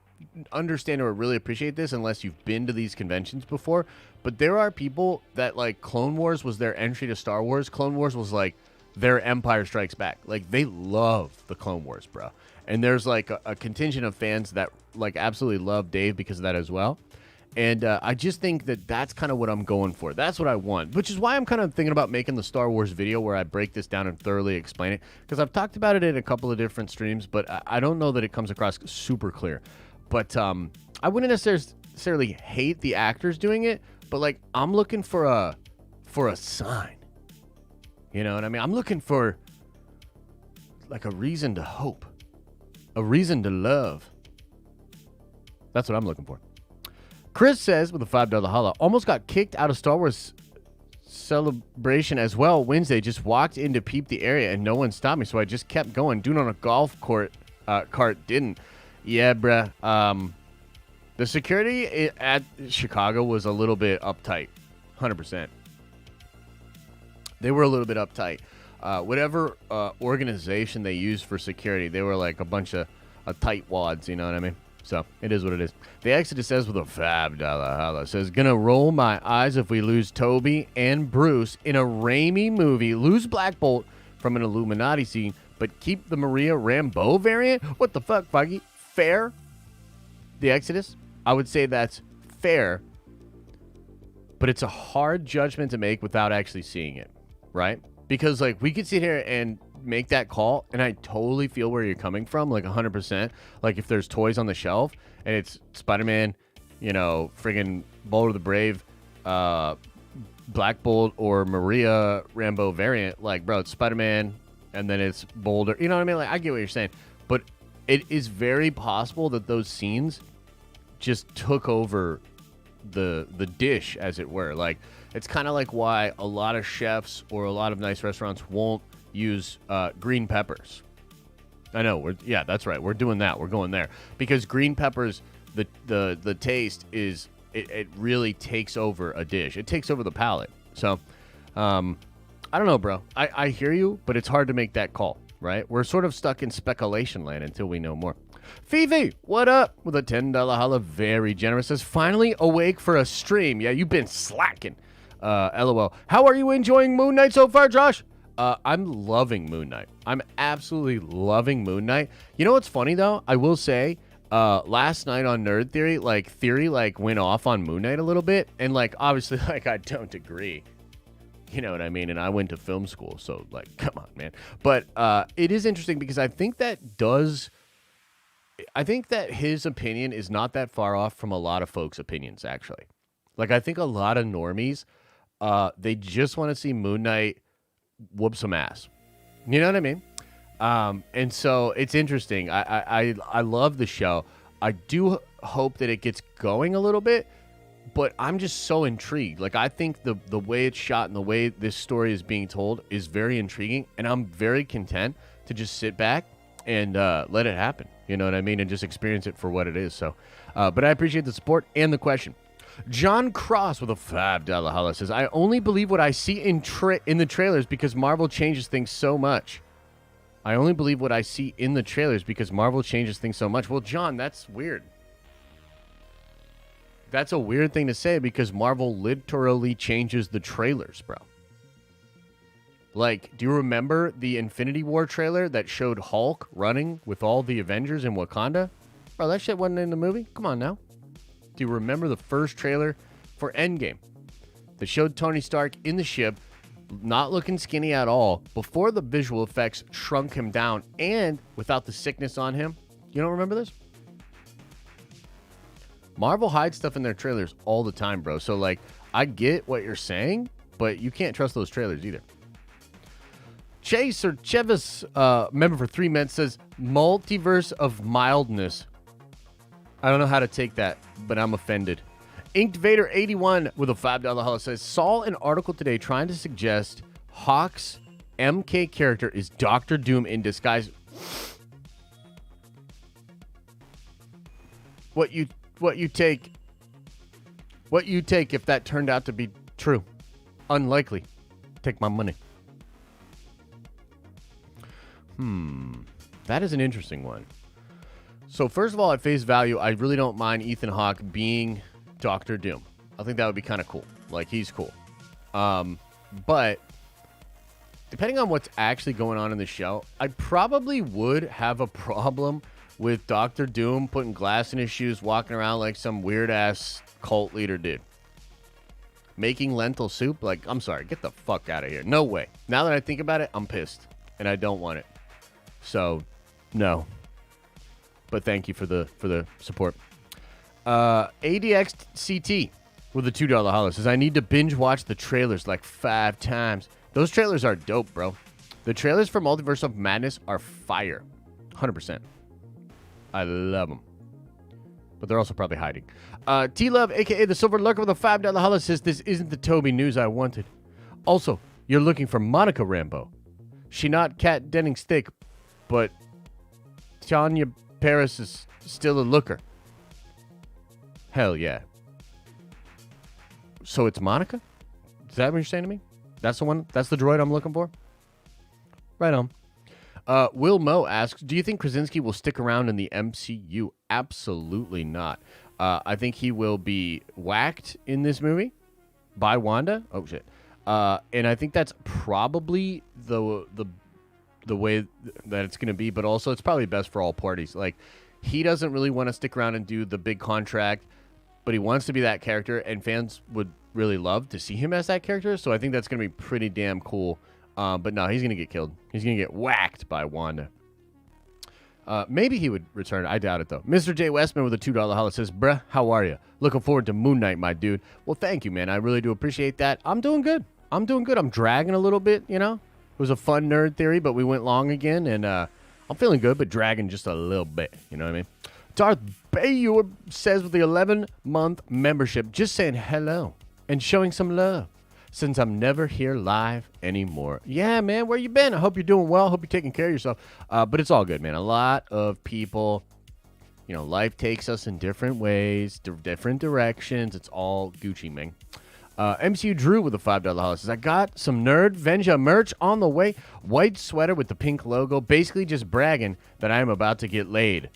understand or really appreciate this unless you've been to these conventions before. But there are people that like Clone Wars was their entry to Star Wars. Clone Wars was like their Empire Strikes Back. Like they love the Clone Wars, bro. And there's like a contingent of fans that like absolutely love Dave because of that as well. And I just think that that's kind of what I'm going for. That's what I want, which is why I'm kind of thinking about making the Star Wars video where I break this down and thoroughly explain it. Because I've talked about it in a couple of different streams, but I don't know that it comes across super clear. But I wouldn't necessarily hate the actors doing it, but like I'm looking for a sign. You know what I mean? I'm looking for like a reason to hope, a reason to love. That's what I'm looking for. Chris says, with a $5 holla, almost got kicked out of Star Wars Celebration as well Wednesday. Just walked in to peep the area and no one stopped me, so I just kept going. Dude on a golf cart didn't. Yeah, bruh. The security at Chicago was a little bit uptight. 100%. They were a little bit uptight. Whatever organization they used for security, they were like a bunch of tight wads, you know what I mean? So, it is what it is. The Exodus says with a $5 holla, says, gonna roll my eyes if we lose Toby and Bruce in a Raimi movie, lose Black Bolt from an Illuminati scene, but keep the Maria Rambeau variant? What the fuck, Foggy? Fair? The Exodus? I would say that's fair, but it's a hard judgment to make without actually seeing it, right? Because, like, we could sit here and make that call, and I totally feel where you're coming from, like 100%. Like, if there's toys on the shelf, and it's Spider-Man, you know, friggin' Bolt of the Brave, Black Bolt, or Maria Rambeau variant, like, bro, it's Spider-Man, and then it's Boulder. You know what I mean? Like, I get what you're saying. But it is very possible that those scenes just took over the dish, as it were. Like, it's kind of like why a lot of chefs or a lot of nice restaurants won't use green peppers. I know, that's right. We're doing that. We're going there because green peppers, the taste is it really takes over a dish. It takes over the palate. So, I don't know, bro. I hear you, but it's hard to make that call, right? We're sort of stuck in speculation land until we know more. Fifi, what up? With a $10 holla, very generous. Says, finally awake for a stream. Yeah, you've been slacking. LOL. How are you enjoying Moon Knight so far, Josh? I'm loving Moon Knight. I'm absolutely loving Moon Knight. You know what's funny, though? I will say, last night on Nerd Theory, Theory went off on Moon Knight a little bit. And, obviously, I don't agree. You know what I mean? And I went to film school, so, come on, man. But it is interesting because I think that his opinion is not that far off from a lot of folks' opinions, actually. I think a lot of normies, they just want to see Moon Knight whoop some ass. You know what I mean? And so it's interesting. I love the show. I do hope that it gets going a little bit, but I'm just so intrigued. I think the way it's shot and the way this story is being told is very intriguing, and I'm very content to just sit back and let it happen. You know what I mean? And just experience it for what it is. So, but I appreciate the support and the question. John Cross with a $5 holla says, I only believe what I see in the trailers because Marvel changes things so much. I only believe what I see in the trailers because Marvel changes things so much. Well, John, that's weird. That's a weird thing to say because Marvel literally changes the trailers, bro. Do you remember the Infinity War trailer that showed Hulk running with all the Avengers in Wakanda? Bro, that shit wasn't in the movie. Come on now. Do you remember the first trailer for Endgame that showed Tony Stark in the ship, not looking skinny at all, before the visual effects shrunk him down and without the sickness on him? You don't remember this? Marvel hides stuff in their trailers all the time, bro. So, I get what you're saying, but you can't trust those trailers either. Chase or Chevis, member for 3 minutes, says, Multiverse of Mildness. I don't know how to take that, but I'm offended. Inked Vader 81 with a $5 holla says, saw an article today trying to suggest Hawk's MK character is Doctor Doom in disguise. What you take if that turned out to be true? Unlikely. Take my money. That is an interesting one. So first of all, at face value, I really don't mind Ethan Hawke being Doctor Doom. I think that would be kind of cool. Like, he's cool. But depending on what's actually going on in the show, I probably would have a problem with Doctor Doom putting glass in his shoes, walking around like some weird-ass cult leader dude. Making lentil soup? Like, I'm sorry, get the fuck out of here. No way. Now that I think about it, I'm pissed, and I don't want it. So, no. But thank you for the support. ADXCT with a $2 holler says, I need to binge watch the trailers like 5 times. Those trailers are dope, bro. The trailers for Multiverse of Madness are fire. 100%. I love them. But they're also probably hiding. T-Love, a.k.a. the Silver Lurker with a $5 holler says, this isn't the Toby news I wanted. Also, you're looking for Monica Rambeau. She not Kat Dennings thick, but Tanya Paris is still a looker. Hell yeah. So it's Monica? Is that what you're saying to me? That's the one? That's the droid I'm looking for? Right on. Will Mo asks, do you think Brzezinski will stick around in the MCU? Absolutely not. I think he will be whacked in this movie by Wanda. Oh, shit. And I think that's probably the way that it's going to be, but also it's probably best for all parties. Like, he doesn't really want to stick around and do the big contract, but he wants to be that character, and fans would really love to see him as that character, so I think that's going to be pretty damn cool. But no, he's going to get killed. He's going to get whacked by Wanda. Maybe he would return. I doubt it, though. Mr. J. Westman with a $2 holler says, bruh, how are you? Looking forward to Moon Knight, my dude. Well, thank you, man. I really do appreciate that. I'm doing good. I'm dragging a little bit, you know? It was a fun nerd theory, but we went long again, and I'm feeling good, but dragging just a little bit. You know what I mean? Darth Bayur says with the 11-month membership, just saying hello and showing some love since I'm never here live anymore. Yeah, man, where you been? I hope you're doing well. Hope you're taking care of yourself. But it's all good, man. A lot of people, you know, life takes us in different ways, different directions. It's all Gucci, man. MCU Drew with a $5 holler says, I got some Nerd Venja merch on the way. White sweater with the pink logo. Basically just bragging that I am about to get laid.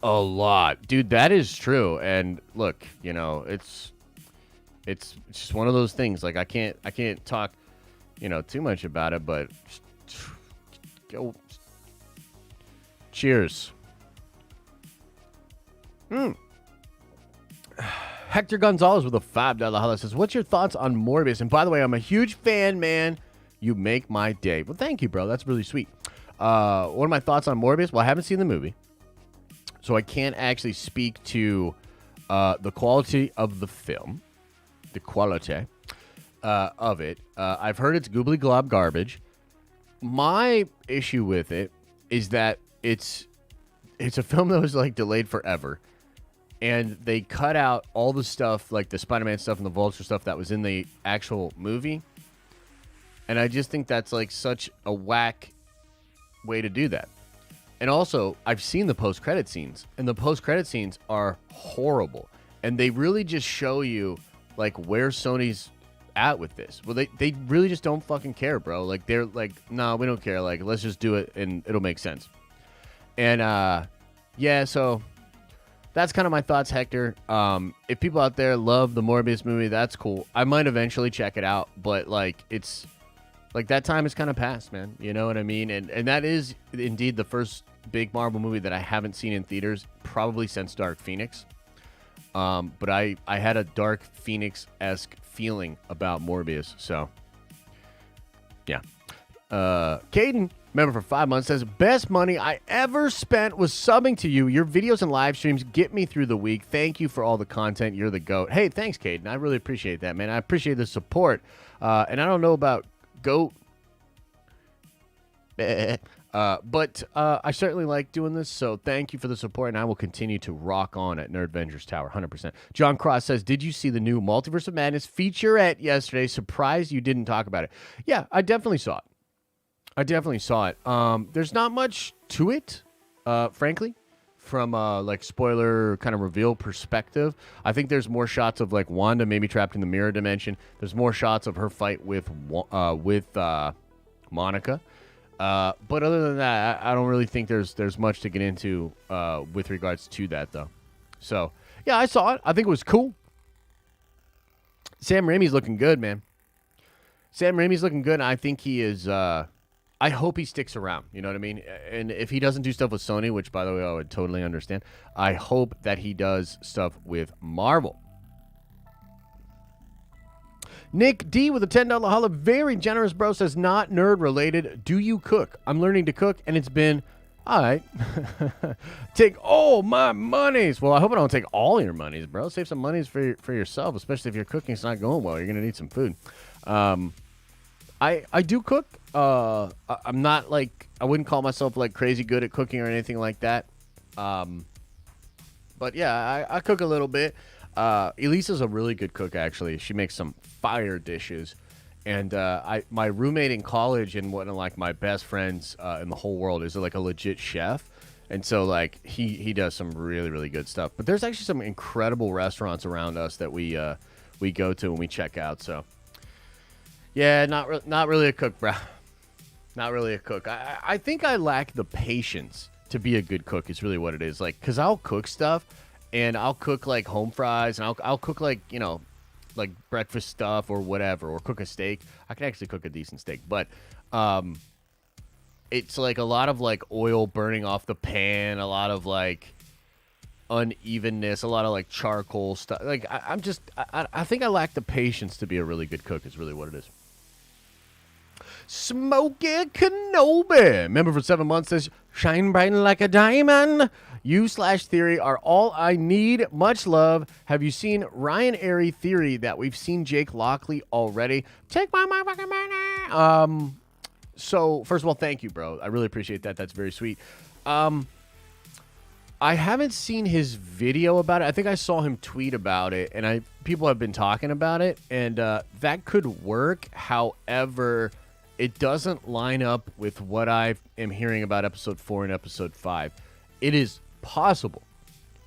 A lot. Dude, that is true. And look, you know, it's just one of those things. Like, I can't talk, you know, too much about it, but go. Cheers. Hector Gonzalez with a $5 holler says, what's your thoughts on Morbius? And by the way, I'm a huge fan, man. You make my day. Well, thank you, bro. That's really sweet. What are my thoughts on Morbius? Well, I haven't seen the movie, so I can't actually speak to the quality of the film. The quality of it. I've heard it's goobly glob garbage. My issue with it is that it's a film that was like delayed forever, and they cut out all the stuff, like the Spider-Man stuff and the Vulture stuff that was in the actual movie. And I just think that's like such a whack way to do that. And also, I've seen the post-credit scenes, and the post-credit scenes are horrible. And they really just show you like where Sony's at with this. Well, they really just don't fucking care, bro. Like, they're like, no, we don't care. Like, let's just do it and it'll make sense. And yeah, so that's kind of my thoughts, Hector. If people out there love the Morbius movie, that's cool. I might eventually check it out, but like, it's like that time is kind of past, man. You know what I mean? And that is indeed the first big Marvel movie that I haven't seen in theaters, probably since Dark Phoenix. But I had a Dark Phoenix-esque feeling about Morbius, so yeah. Caden, member for 5 months, says, best money I ever spent was subbing to you. Your videos and live streams get me through the week. Thank you for all the content. You're the GOAT. Hey, thanks, Caden. I really appreciate that, man. I appreciate the support. And I don't know about GOAT, but I certainly like doing this, so thank you for the support, and I will continue to rock on at Nerd Vengers Tower, 100%. John Cross says, did you see the new Multiverse of Madness featurette yesterday? Surprised you didn't talk about it. Yeah, I definitely saw it. There's not much to it, frankly, from like spoiler kind of reveal perspective. I think there's more shots of like Wanda maybe trapped in the mirror dimension. There's more shots of her fight with Monica. But other than that, I don't really think there's much to get into with regards to that, though. So, yeah, I saw it. I think it was cool. Sam Raimi's looking good, man. Sam Raimi's looking good, and I think he is... I hope he sticks around, you know what I mean? And if he doesn't do stuff with Sony, which, by the way, I would totally understand, I hope that he does stuff with Marvel. Nick D with a $10 holla. Very generous, bro. Says, not nerd-related. Do you cook? I'm learning to cook, and it's been, all right. Take all my monies. Well, I hope I don't take all your monies, bro. Save some monies for yourself, especially if your cooking's not going well. You're going to need some food. I do cook. I'm not like, I wouldn't call myself like crazy good at cooking or anything like that. But yeah, I cook a little bit. Elisa's a really good cook, actually. She makes some fire dishes. And my roommate in college and one of like my best friends in the whole world is like a legit chef. And so like he does some really, really good stuff. But there's actually some incredible restaurants around us that we go to and we check out. So yeah, not really a cook, bro. Not really a cook. I think I lack the patience to be a good cook is really what it is. Like, because I'll cook stuff, and I'll cook, like, home fries, and I'll cook, like, you know, like breakfast stuff or whatever, or cook a steak. I can actually cook a decent steak. But it's, like, a lot of, like, oil burning off the pan, a lot of, like, unevenness, a lot of, like, charcoal stuff. Like, I think I lack the patience to be a really good cook is really what it is. Smokey Kenobi, member for 7 months, says, shine bright like a diamond. You/Theory are all I need. Much love. Have you seen Ryan Airy Theory that we've seen Jake Lockley already? Take my motherfucking money. So, first of all, thank you, bro. I really appreciate that. That's very sweet. I haven't seen his video about it. I think I saw him tweet about it, and people have been talking about it, and that could work. However, it doesn't line up with what I am hearing about episode 4 and episode 5. It is possible,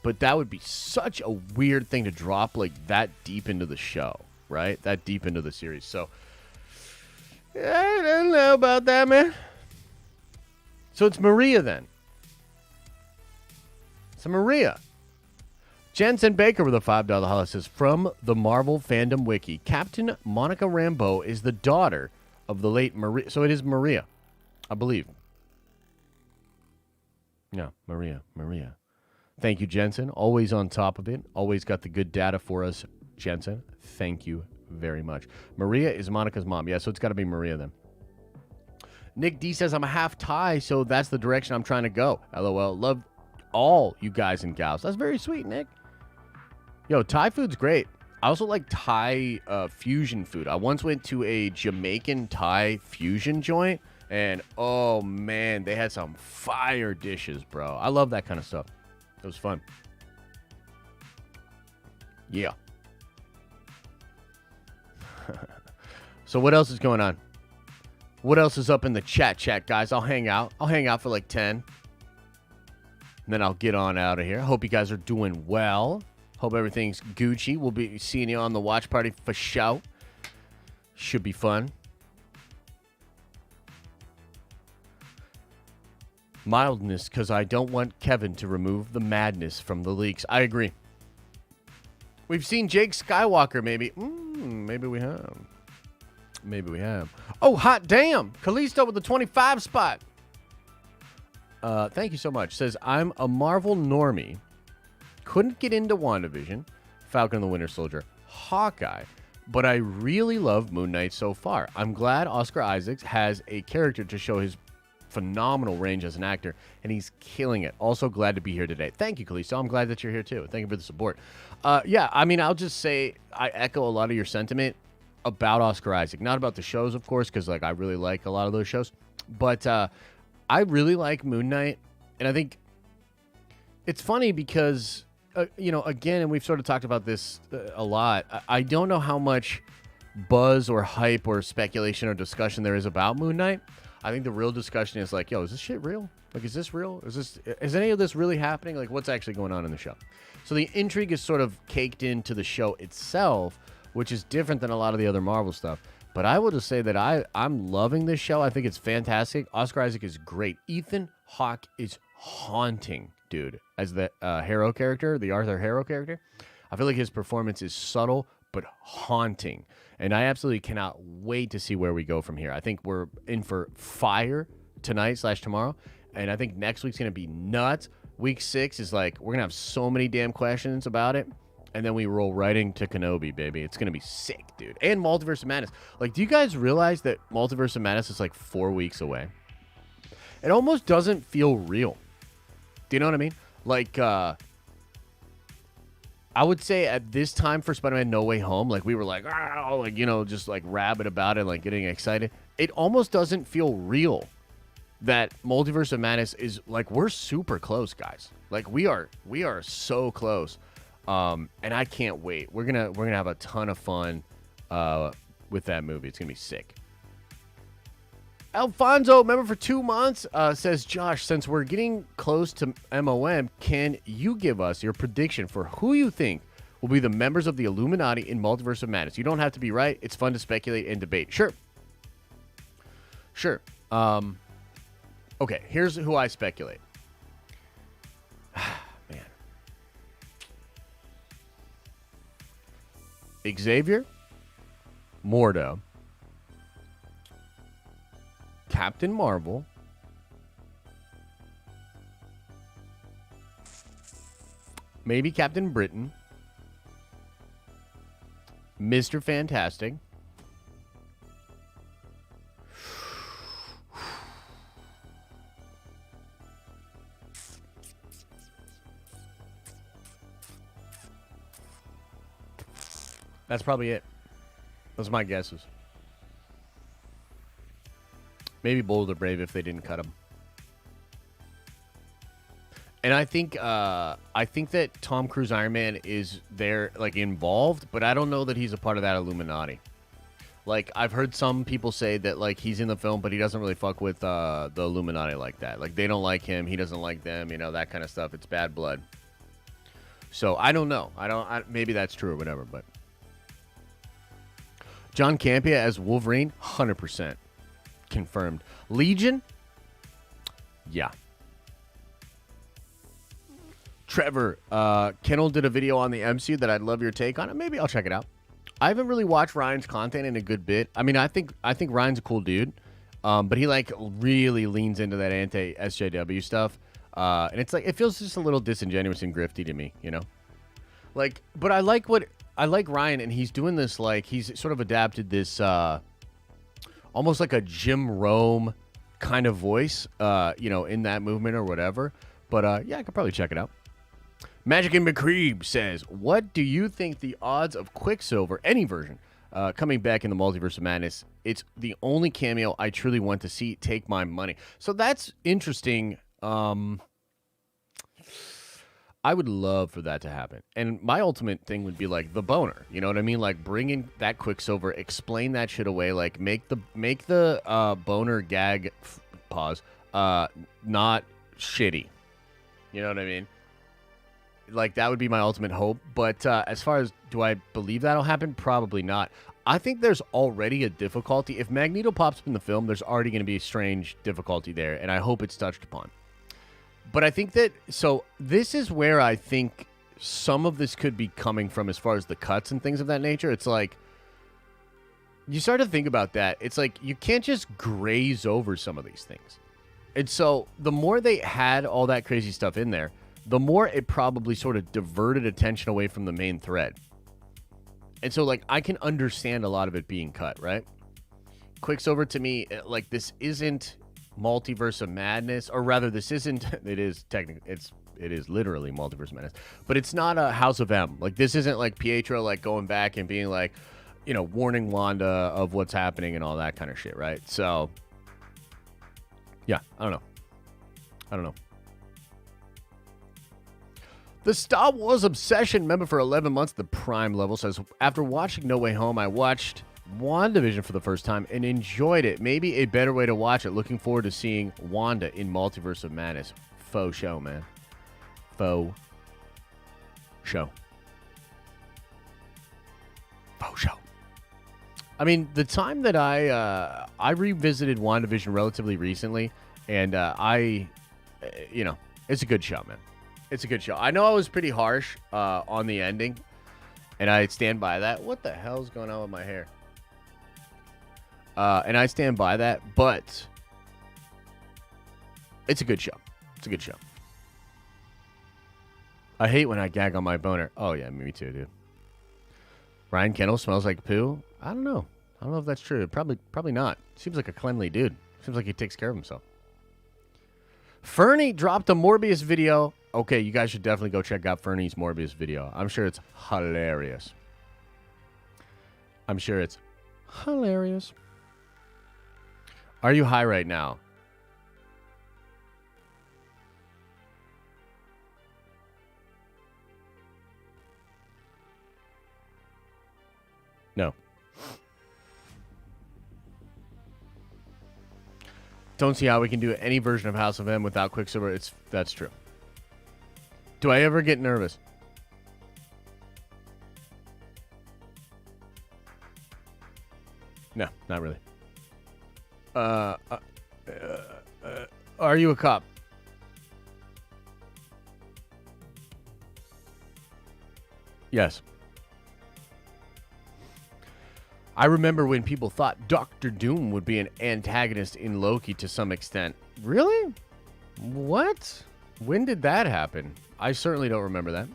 but that would be such a weird thing to drop like that deep into the show, right? That deep into the series. So, I don't know about that, man. So it's Maria then. So Maria. Jensen Baker with a $5 holla says, from the Marvel Fandom Wiki, Captain Monica Rambeau is the daughter of the late Maria. So it is Maria, I believe. Yeah, Maria. Thank you, Jensen. Always on top of it. Always got the good data for us, Jensen. Thank you very much. Maria is Monica's mom. Yeah, so it's got to be Maria then. Nick D says, I'm a half Thai, so that's the direction I'm trying to go. LOL. Love all you guys and gals. That's very sweet, Nick. Yo, Thai food's great. I also like Thai fusion food. I once went to a Jamaican Thai fusion joint, and oh man, they had some fire dishes, bro. I love that kind of stuff. It was fun. Yeah. So what else is going on? What else is up in the chat, guys? I'll hang out. I'll hang out for like 10. And then I'll get on out of here. Hope you guys are doing well. Hope everything's Gucci. We'll be seeing you on the watch party for show. Should be fun. Mildness, because I don't want Kevin to remove the madness from the leaks. I agree. We've seen Jake Skywalker, maybe. Maybe we have. Maybe we have. Oh, hot damn. Kalisto with the 25 spot. Thank you so much. Says, I'm a Marvel normie. Couldn't get into WandaVision, Falcon and the Winter Soldier, Hawkeye, but I really love Moon Knight so far. I'm glad Oscar Isaacs has a character to show his phenomenal range as an actor, and he's killing it. Also glad to be here today. Thank you, Kalisto. I'm glad that you're here too. Thank you for the support. Yeah, I mean, I'll just say I echo a lot of your sentiment about Oscar Isaac. Not about the shows, of course, because like I really like a lot of those shows, but I really like Moon Knight, and I think it's funny because you know, again, and we've sort of talked about this a lot. I don't know how much buzz or hype or speculation or discussion there is about Moon Knight. I think the real discussion is like, yo, is this shit real? Like, is this real? Is any of this really happening? Like, what's actually going on in the show? So the intrigue is sort of caked into the show itself, which is different than a lot of the other Marvel stuff. But I will just say that I'm loving this show. I think it's fantastic. Oscar Isaac is great. Ethan Hawke is haunting, dude, as the Harrow character, the Arthur Harrow character. I feel like his performance is subtle but haunting. And I absolutely cannot wait to see where we go from here. I think we're in for fire tonight/tomorrow. And I think next week's going to be nuts. Week 6 is like, we're going to have so many damn questions about it. And then we roll right into Kenobi, baby. It's going to be sick, dude. And Multiverse of Madness. Like, do you guys realize that Multiverse of Madness is like 4 weeks away? It almost doesn't feel real. Do you know what I mean? Like, I would say at this time for Spider-Man No Way Home, like, we were like, oh, like, you know, just like rabid about it, like getting excited. It almost doesn't feel real that Multiverse of Madness is like, we're super close, guys. Like, we are so close. And I can't wait. We're gonna have a ton of fun with that movie. It's gonna be sick. Alfonso, member for 2 months, says, Josh, since we're getting close to MOM, can you give us your prediction for who you think will be the members of the Illuminati in Multiverse of Madness? You don't have to be right. It's fun to speculate and debate. Sure. Okay, here's who I speculate. Xavier, Mordo, Captain Marvel, maybe Captain Britain, Mr. Fantastic, that's probably it. Those are my guesses. Maybe Bold or Brave if they didn't cut him. And I think that Tom Cruise Iron Man is there, like, involved, but I don't know that he's a part of that Illuminati. Like, I've heard some people say that, like, he's in the film, but he doesn't really fuck with the Illuminati like that. Like, they don't like him, he doesn't like them, you know, that kind of stuff. It's bad blood. So I don't know. Maybe that's true or whatever, but John Campea as Wolverine, 100% confirmed. Legion, yeah. Trevor, Kendall did a video on the MCU that I'd love your take on it. Maybe I'll check it out. I haven't really watched Ryan's content in a good bit. I mean, I think Ryan's a cool dude, but he like really leans into that anti-SJW stuff, and it's like it feels just a little disingenuous and grifty to me, you know. Like, but I like Ryan, and he's doing this, like, he's sort of adapted this almost like a Jim Rome kind of voice, you know, in that movement or whatever. But yeah, I could probably check it out. Magic and McCreeb says, what do you think the odds of Quicksilver, any version, coming back in the Multiverse of Madness? It's the only cameo I truly want to see. Take my money. So that's interesting. I would love for that to happen. And my ultimate thing would be like the boner. You know what I mean? Like bring in that Quicksilver, explain that shit away. Like make the boner gag pause not shitty. You know what I mean? Like that would be my ultimate hope. But as far as do I believe that'll happen? Probably not. I think there's already a difficulty. If Magneto pops up in the film, there's already going to be a strange difficulty there. And I hope it's touched upon. But I think that, so this is where I think some of this could be coming from as far as the cuts and things of that nature. It's like, you start to think about that. It's like, you can't just graze over some of these things. And so the more they had all that crazy stuff in there, the more it probably sort of diverted attention away from the main thread. And so, like, I can understand a lot of it being cut, right? Quicksilver, to me, like, this isn't Multiverse of Madness, or rather, this isn't, it is technically, it is literally Multiverse of Madness, but it's not a House of M. Like, this isn't like Pietro, like, going back and being like, you know, warning Wanda of what's happening and all that kind of shit, right? So, yeah, I don't know. The Star Wars Obsession member for 11 months, the Prime level, says, after watching No Way Home, I watched WandaVision for the first time and enjoyed it. Maybe a better way to watch it. Looking forward to seeing Wanda in Multiverse of Madness. Faux show, man. Faux show. Faux show. I mean, the time that I revisited WandaVision relatively recently, and it's a good show, man. It's a good show. I know I was pretty harsh on the ending, and I stand by that. What the hell's going on with my hair? And I stand by that, but it's a good show. It's a good show. I hate when I gag on my boner. Oh, yeah, me too, dude. Ryan Kendall smells like poo? I don't know. I don't know if that's true. Probably not. Seems like a cleanly dude. Seems like he takes care of himself. Fernie dropped a Morbius video. Okay, you guys should definitely go check out Fernie's Morbius video. I'm sure it's hilarious. I'm sure it's hilarious. Are you high right now? No. Don't see how we can do any version of House of M without Quicksilver. That's true. Do I ever get nervous? No, not really. Are you a cop? Yes. I remember when people thought Doctor Doom would be an antagonist in Loki to some extent. Really? What? When did that happen? I certainly don't remember that.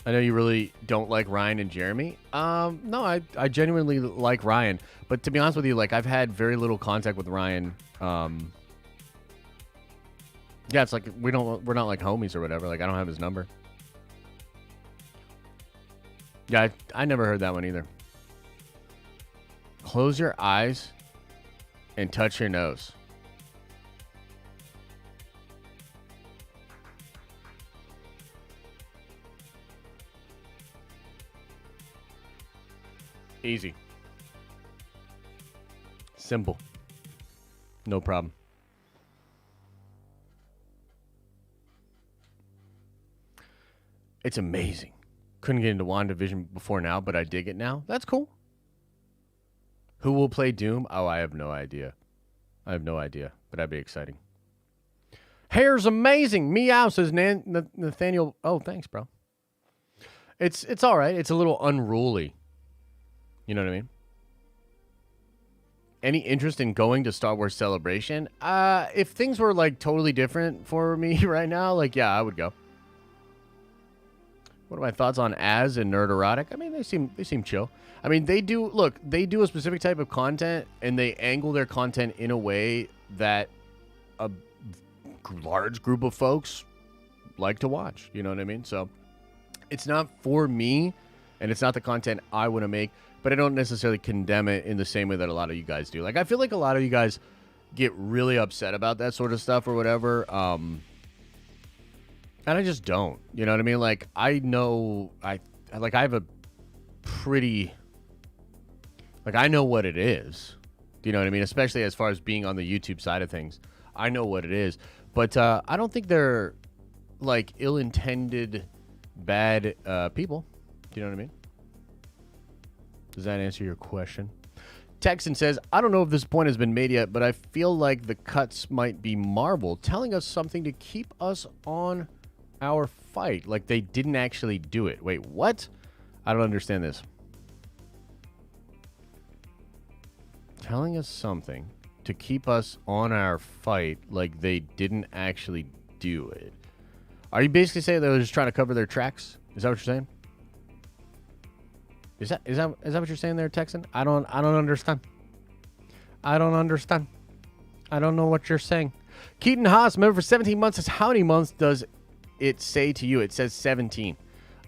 I know you really don't like Ryan and Jeremy. No, I genuinely like Ryan. But to be honest with you, like, I've had very little contact with Ryan. Yeah, it's like we're not like homies or whatever. Like, I don't have his number. Yeah, I never heard that one either. Close your eyes and touch your nose. Easy. Simple. No problem. It's amazing. Couldn't get into WandaVision before now, but I dig it now. That's cool. Who will play Doom? Oh, I have no idea. I have no idea, but that'd be exciting. Hair's amazing. Meow, says Nathaniel. Oh, thanks, bro. It's all right. It's a little unruly. You know what I mean? Any interest in going to Star Wars Celebration? If things were like totally different for me right now, like, yeah, I would go. What are my thoughts on Az and Nerd Erotic? I mean, they seem chill. I mean, they do a specific type of content, and they angle their content in a way that a large group of folks like to watch. You know what I mean? So it's not for me, and it's not the content I want to make, but I don't necessarily condemn it in the same way that a lot of you guys do. Like, I feel like a lot of you guys get really upset about that sort of stuff or whatever. And I just don't. You know what I mean? Like, I know I have a pretty, like, I know what it is. Do you know what I mean? Especially as far as being on the YouTube side of things. I know what it is. But I don't think they're, like, ill-intended bad people. Do you know what I mean? Does that answer your question? Texan says, I don't know if this point has been made yet, but I feel like the cuts might be Marvel telling us something to keep us on our fight. Like they didn't actually do it. Wait, what? I don't understand this. Telling us something to keep us on our fight like they didn't actually do it. Are you basically saying they were just trying to cover their tracks? Is that what you're saying? Is that what you're saying there, Texan? I don't understand. I don't understand. I don't know what you're saying. Keaton Haas, member for 17 months, says, how many months does it say to you? It says 17.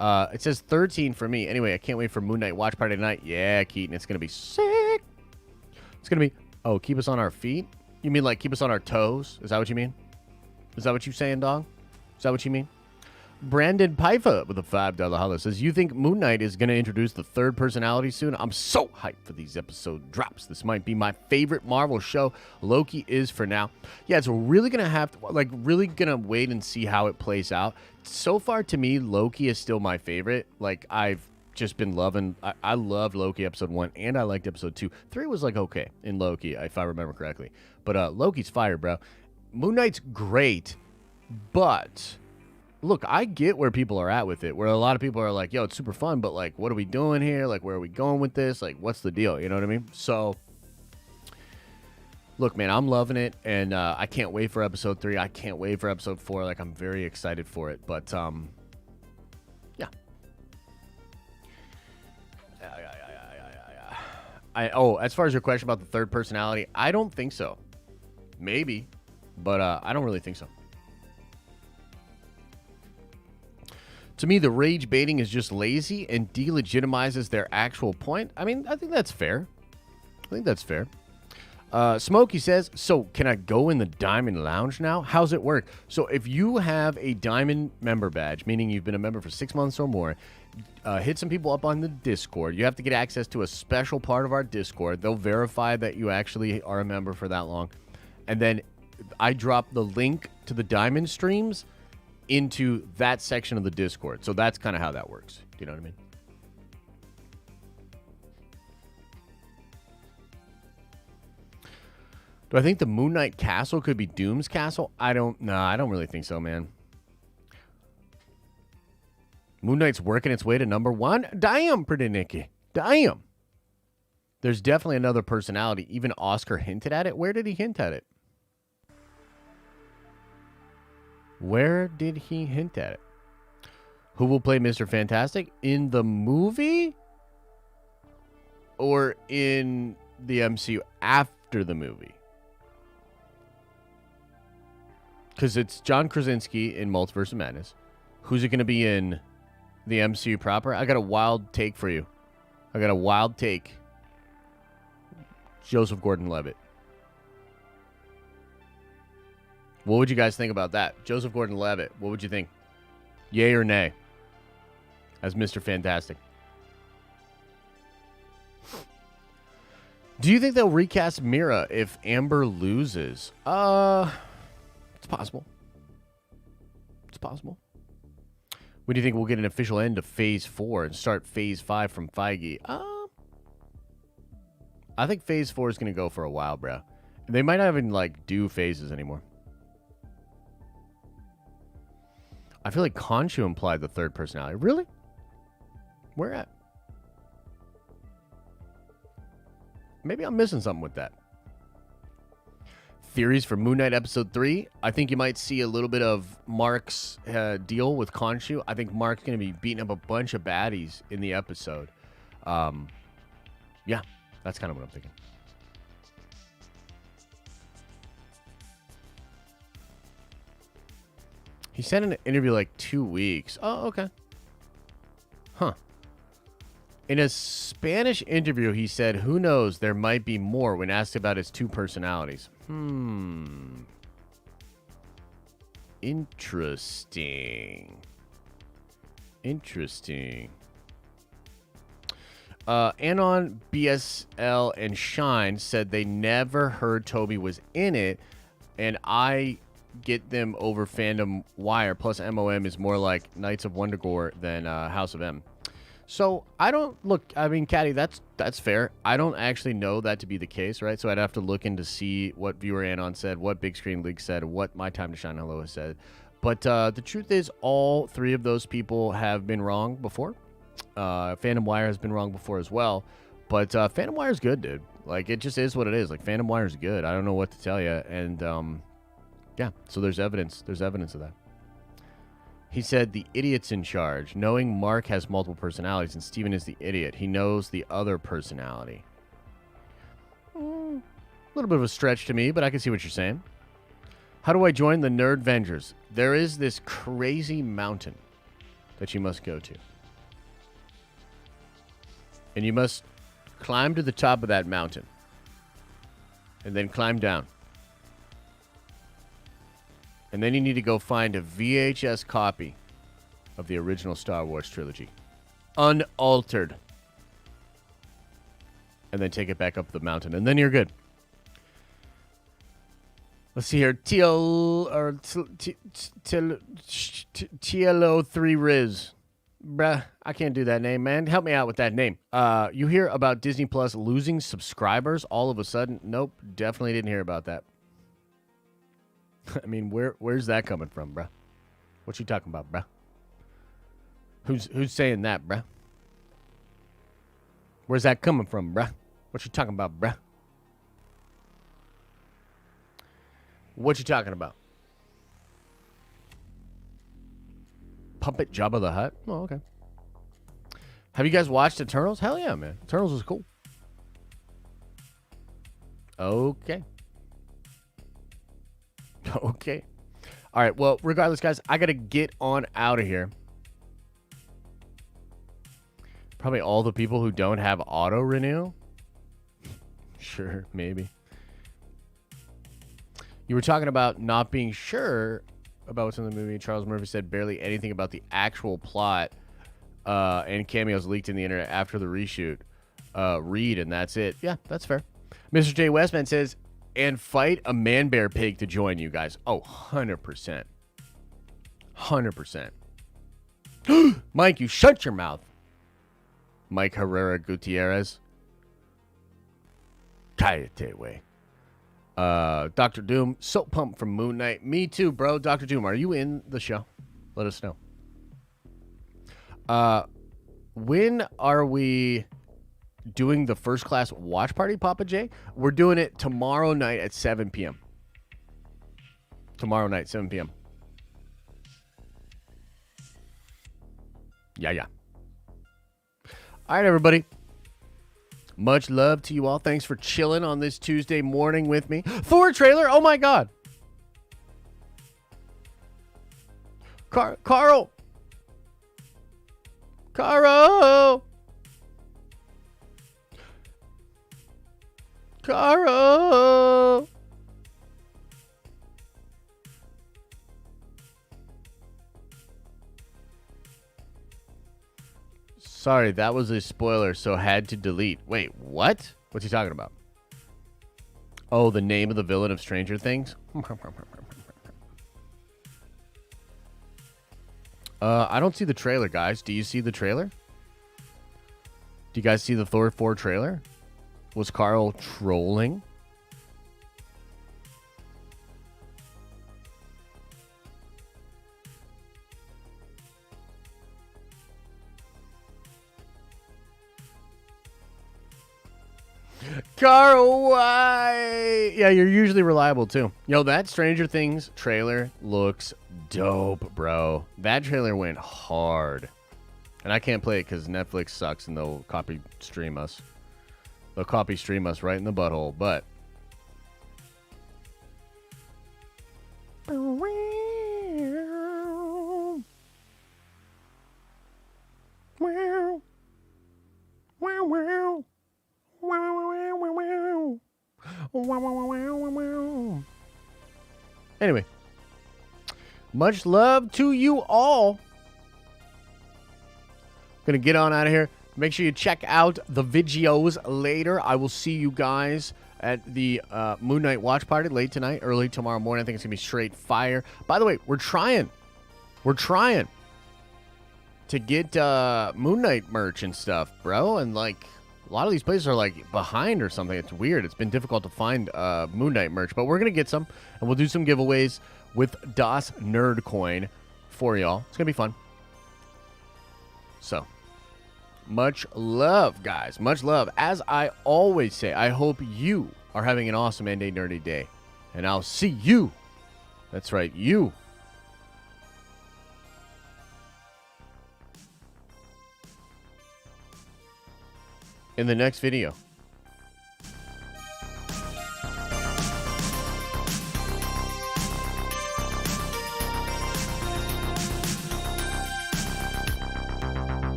It says 13 for me. Anyway, I can't wait for Moon Knight watch party tonight. Yeah, Keaton, it's going to be sick. It's going to be, oh, keep us on our feet? You mean like keep us on our toes? Is that what you mean? Is that what you're saying, dog? Is that what you mean? Brandon Paifa with a $5 holler says, you think Moon Knight is going to introduce the third personality soon? I'm so hyped for these episode drops. This might be my favorite Marvel show. Loki is for now. Yeah, it's really going to have to, really going to wait and see how it plays out. So far, to me, Loki is still my favorite. I've just been loving, I loved Loki episode 1, and I liked episode 2. 3 was, okay in Loki, if I remember correctly. But Loki's fire, bro. Moon Knight's great, but... Look, I get where people are at with it, where a lot of people are like, yo, it's super fun, but, what are we doing here? Where are we going with this? What's the deal? You know what I mean? So, look, man, I'm loving it, and I can't wait for episode 3. I can't wait for episode 4. I'm very excited for it, but, yeah. As far as your question about the third personality, I don't think so. Maybe, but I don't really think so. To me, the rage baiting is just lazy and delegitimizes their actual point. I mean, I think that's fair. Smokey says, so can I go in the Diamond Lounge now? How's it work? So if you have a Diamond member badge, meaning you've been a member for 6 months or more, hit some people up on the Discord. You have to get access to a special part of our Discord. They'll verify that you actually are a member for that long. And then I drop the link to the Diamond streams into that section of the Discord. So that's kind of how that works. Do you know what I mean? Do I think the Moon Knight castle could be Doom's castle? I don't really think so, man. Moon Knight's working its way to number 1? Damn, pretty Nicky. Damn. There's definitely another personality. Even Oscar hinted at it. Where did he hint at it? Where did he hint at it? Who will play Mr. Fantastic? In the movie? Or in the MCU after the movie? Because it's John Krasinski in Multiverse of Madness. Who's it going to be in the MCU proper? I got a wild take for you. Joseph Gordon-Levitt. What would you guys think about that? Joseph Gordon-Levitt, what would you think? Yay or nay? As Mr. Fantastic. Do you think they'll recast Mira if Amber loses? It's possible. When do you think we'll get an official end to Phase 4 and start Phase 5 from Feige? I think Phase 4 is going to go for a while, bro. They might not even, do phases anymore. I feel like Khonshu implied the third personality. Really? Where at? Maybe I'm missing something with that. Theories for Moon Knight Episode 3. I think you might see a little bit of Mark's deal with Khonshu. I think Mark's going to be beating up a bunch of baddies in the episode. Yeah, that's kind of what I'm thinking. He said in an interview 2 weeks. Oh, okay. Huh. In a Spanish interview, he said, who knows, there might be more when asked about his 2 personalities. Interesting. Anon, BSL, and Shine said they never heard Toby was in it, and I get them over Fandom Wire. Plus, MOM is more like Knights of Wondergore than House of M. So, I don't... Look, I mean, Caddy, that's fair. I don't actually know that to be the case, right? So, I'd have to look in to see what Viewer Anon said, what Big Screen League said, what My Time to Shine Hello has said. But the truth is, all 3 of those people have been wrong before. Phantom Wire has been wrong before as well. But Phantom Wire's good, dude. It just is what it is. Phantom Wire's good. I don't know what to tell you. And, yeah, so there's evidence. There's evidence of that. He said the idiot's in charge, knowing Mark has multiple personalities and Steven is the idiot. He knows the other personality. A little bit of a stretch to me, but I can see what you're saying. How do I join the Nerd Vengers? There is this crazy mountain that you must go to. And you must climb to the top of that mountain. And then climb down. And then you need to go find a VHS copy of the original Star Wars trilogy. Unaltered. And then take it back up the mountain, and then you're good. Let's see here. TLO3 Riz. Bruh, I can't do that name, man. Help me out with that name. You hear about Disney Plus losing subscribers all of a sudden? Nope, definitely didn't hear about that. I mean, where's that coming from, bruh? What you talking about, bruh? Who's saying that, bruh? Where's that coming from, bruh? What you talking about, bruh? What you talking about? Puppet Jabba the Hutt? Oh, okay. Have you guys watched Eternals? Hell yeah, man. Eternals is cool. Okay. Okay. All right. Well, regardless, guys, I got to get on out of here. Probably all the people who don't have auto renew. Sure, maybe. You were talking about not being sure about what's in the movie. Charles Murphy said barely anything about the actual plot, and cameos leaked in the internet after the reshoot. Read, and that's it. Yeah, that's fair. Mr. J. Westman says, and fight a man-bear pig to join you guys. Oh, 100%. 100%. Mike, you shut your mouth. Mike Herrera Gutierrez. Cállate, way. Dr. Doom, so pumped from Moon Knight. Me too, bro. Dr. Doom, are you in the show? Let us know. When are we doing the first class watch party, Papa J? We're doing it tomorrow night at 7 p.m. Tomorrow night, 7 p.m. Yeah. All right, everybody. Much love to you all. Thanks for chilling on this Tuesday morning with me. Thor trailer. Oh, my God. Carl. Caro. Sorry, that was a spoiler, so had to delete. Wait, what? What's he talking about? Oh, the name of the villain of Stranger Things? I don't see the trailer, guys. Do you see the trailer? Do you guys see the Thor 4 trailer? Was Carl trolling? Carl, why? Yeah, you're usually reliable, too. Yo, that Stranger Things trailer looks dope, bro. That trailer went hard. And I can't play it because Netflix sucks and they'll copy stream us. They'll copy stream us right in the butthole, but... Anyway, much love to you all. Gonna get on out of here. Make sure you check out the videos later. I will see you guys at the Moon Knight watch party late tonight, early tomorrow morning. I think it's gonna be straight fire. By the way, we're trying to get Moon Knight merch and stuff, bro. And like a lot of these places are like behind or something. It's weird. It's been difficult to find Moon Knight merch, but we're gonna get some, and we'll do some giveaways with Das Nerd Coin for y'all. It's gonna be fun. So, much love, guys. Much love. As I always say, I hope you are having an awesome and a nerdy day, and I'll see you. That's right, you. In the next video.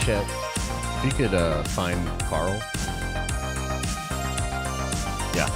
Chet, if you could find Carl. Yeah.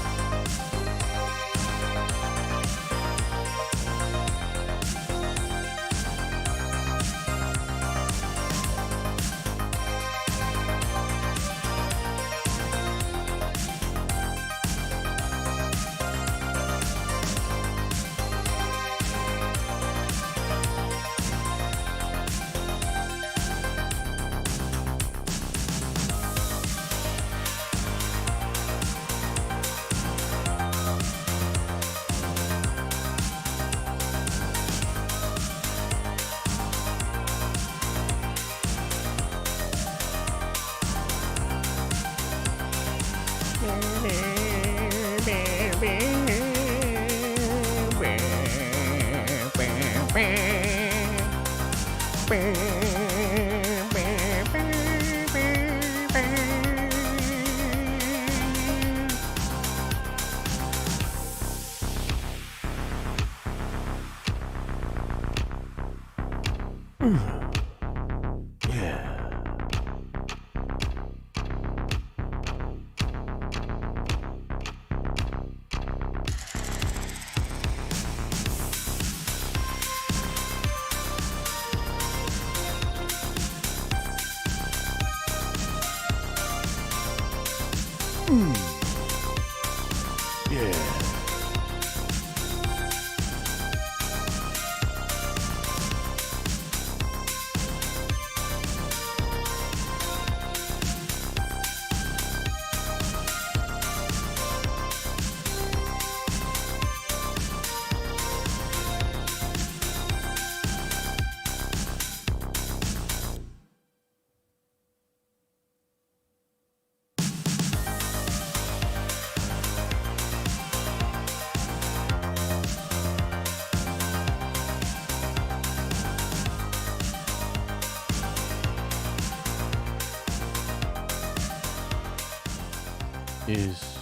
Is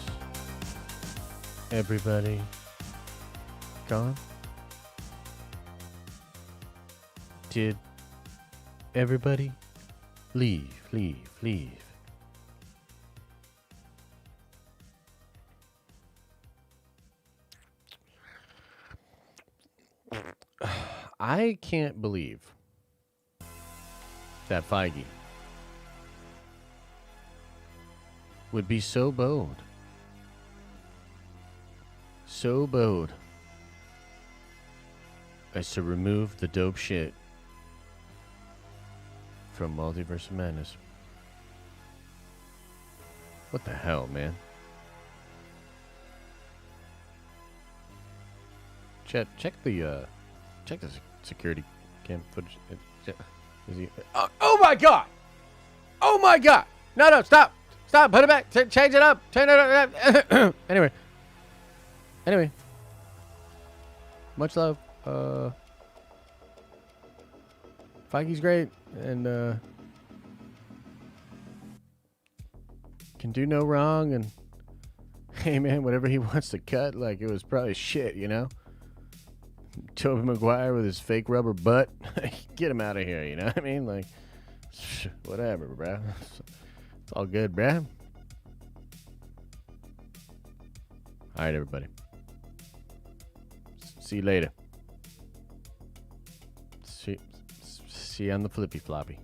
everybody gone? Did everybody leave? I can't believe that Feige would be so bold as to remove the dope shit from Multiverse of Madness. What the hell, man? Chet, check the security cam footage. Is he? Oh my god! Oh my god! No, stop! Stop! Put it back! Change it up! Turn it up! Anyway. Much love. Feige's great and can do no wrong, and hey man, whatever he wants to cut, like, it was probably shit, you know? Tobey Maguire with his fake rubber butt. Get him out of here, you know what I mean? Like, whatever, bro. It's all good, bruh. All right, everybody. See you later. See you on the flippy floppy.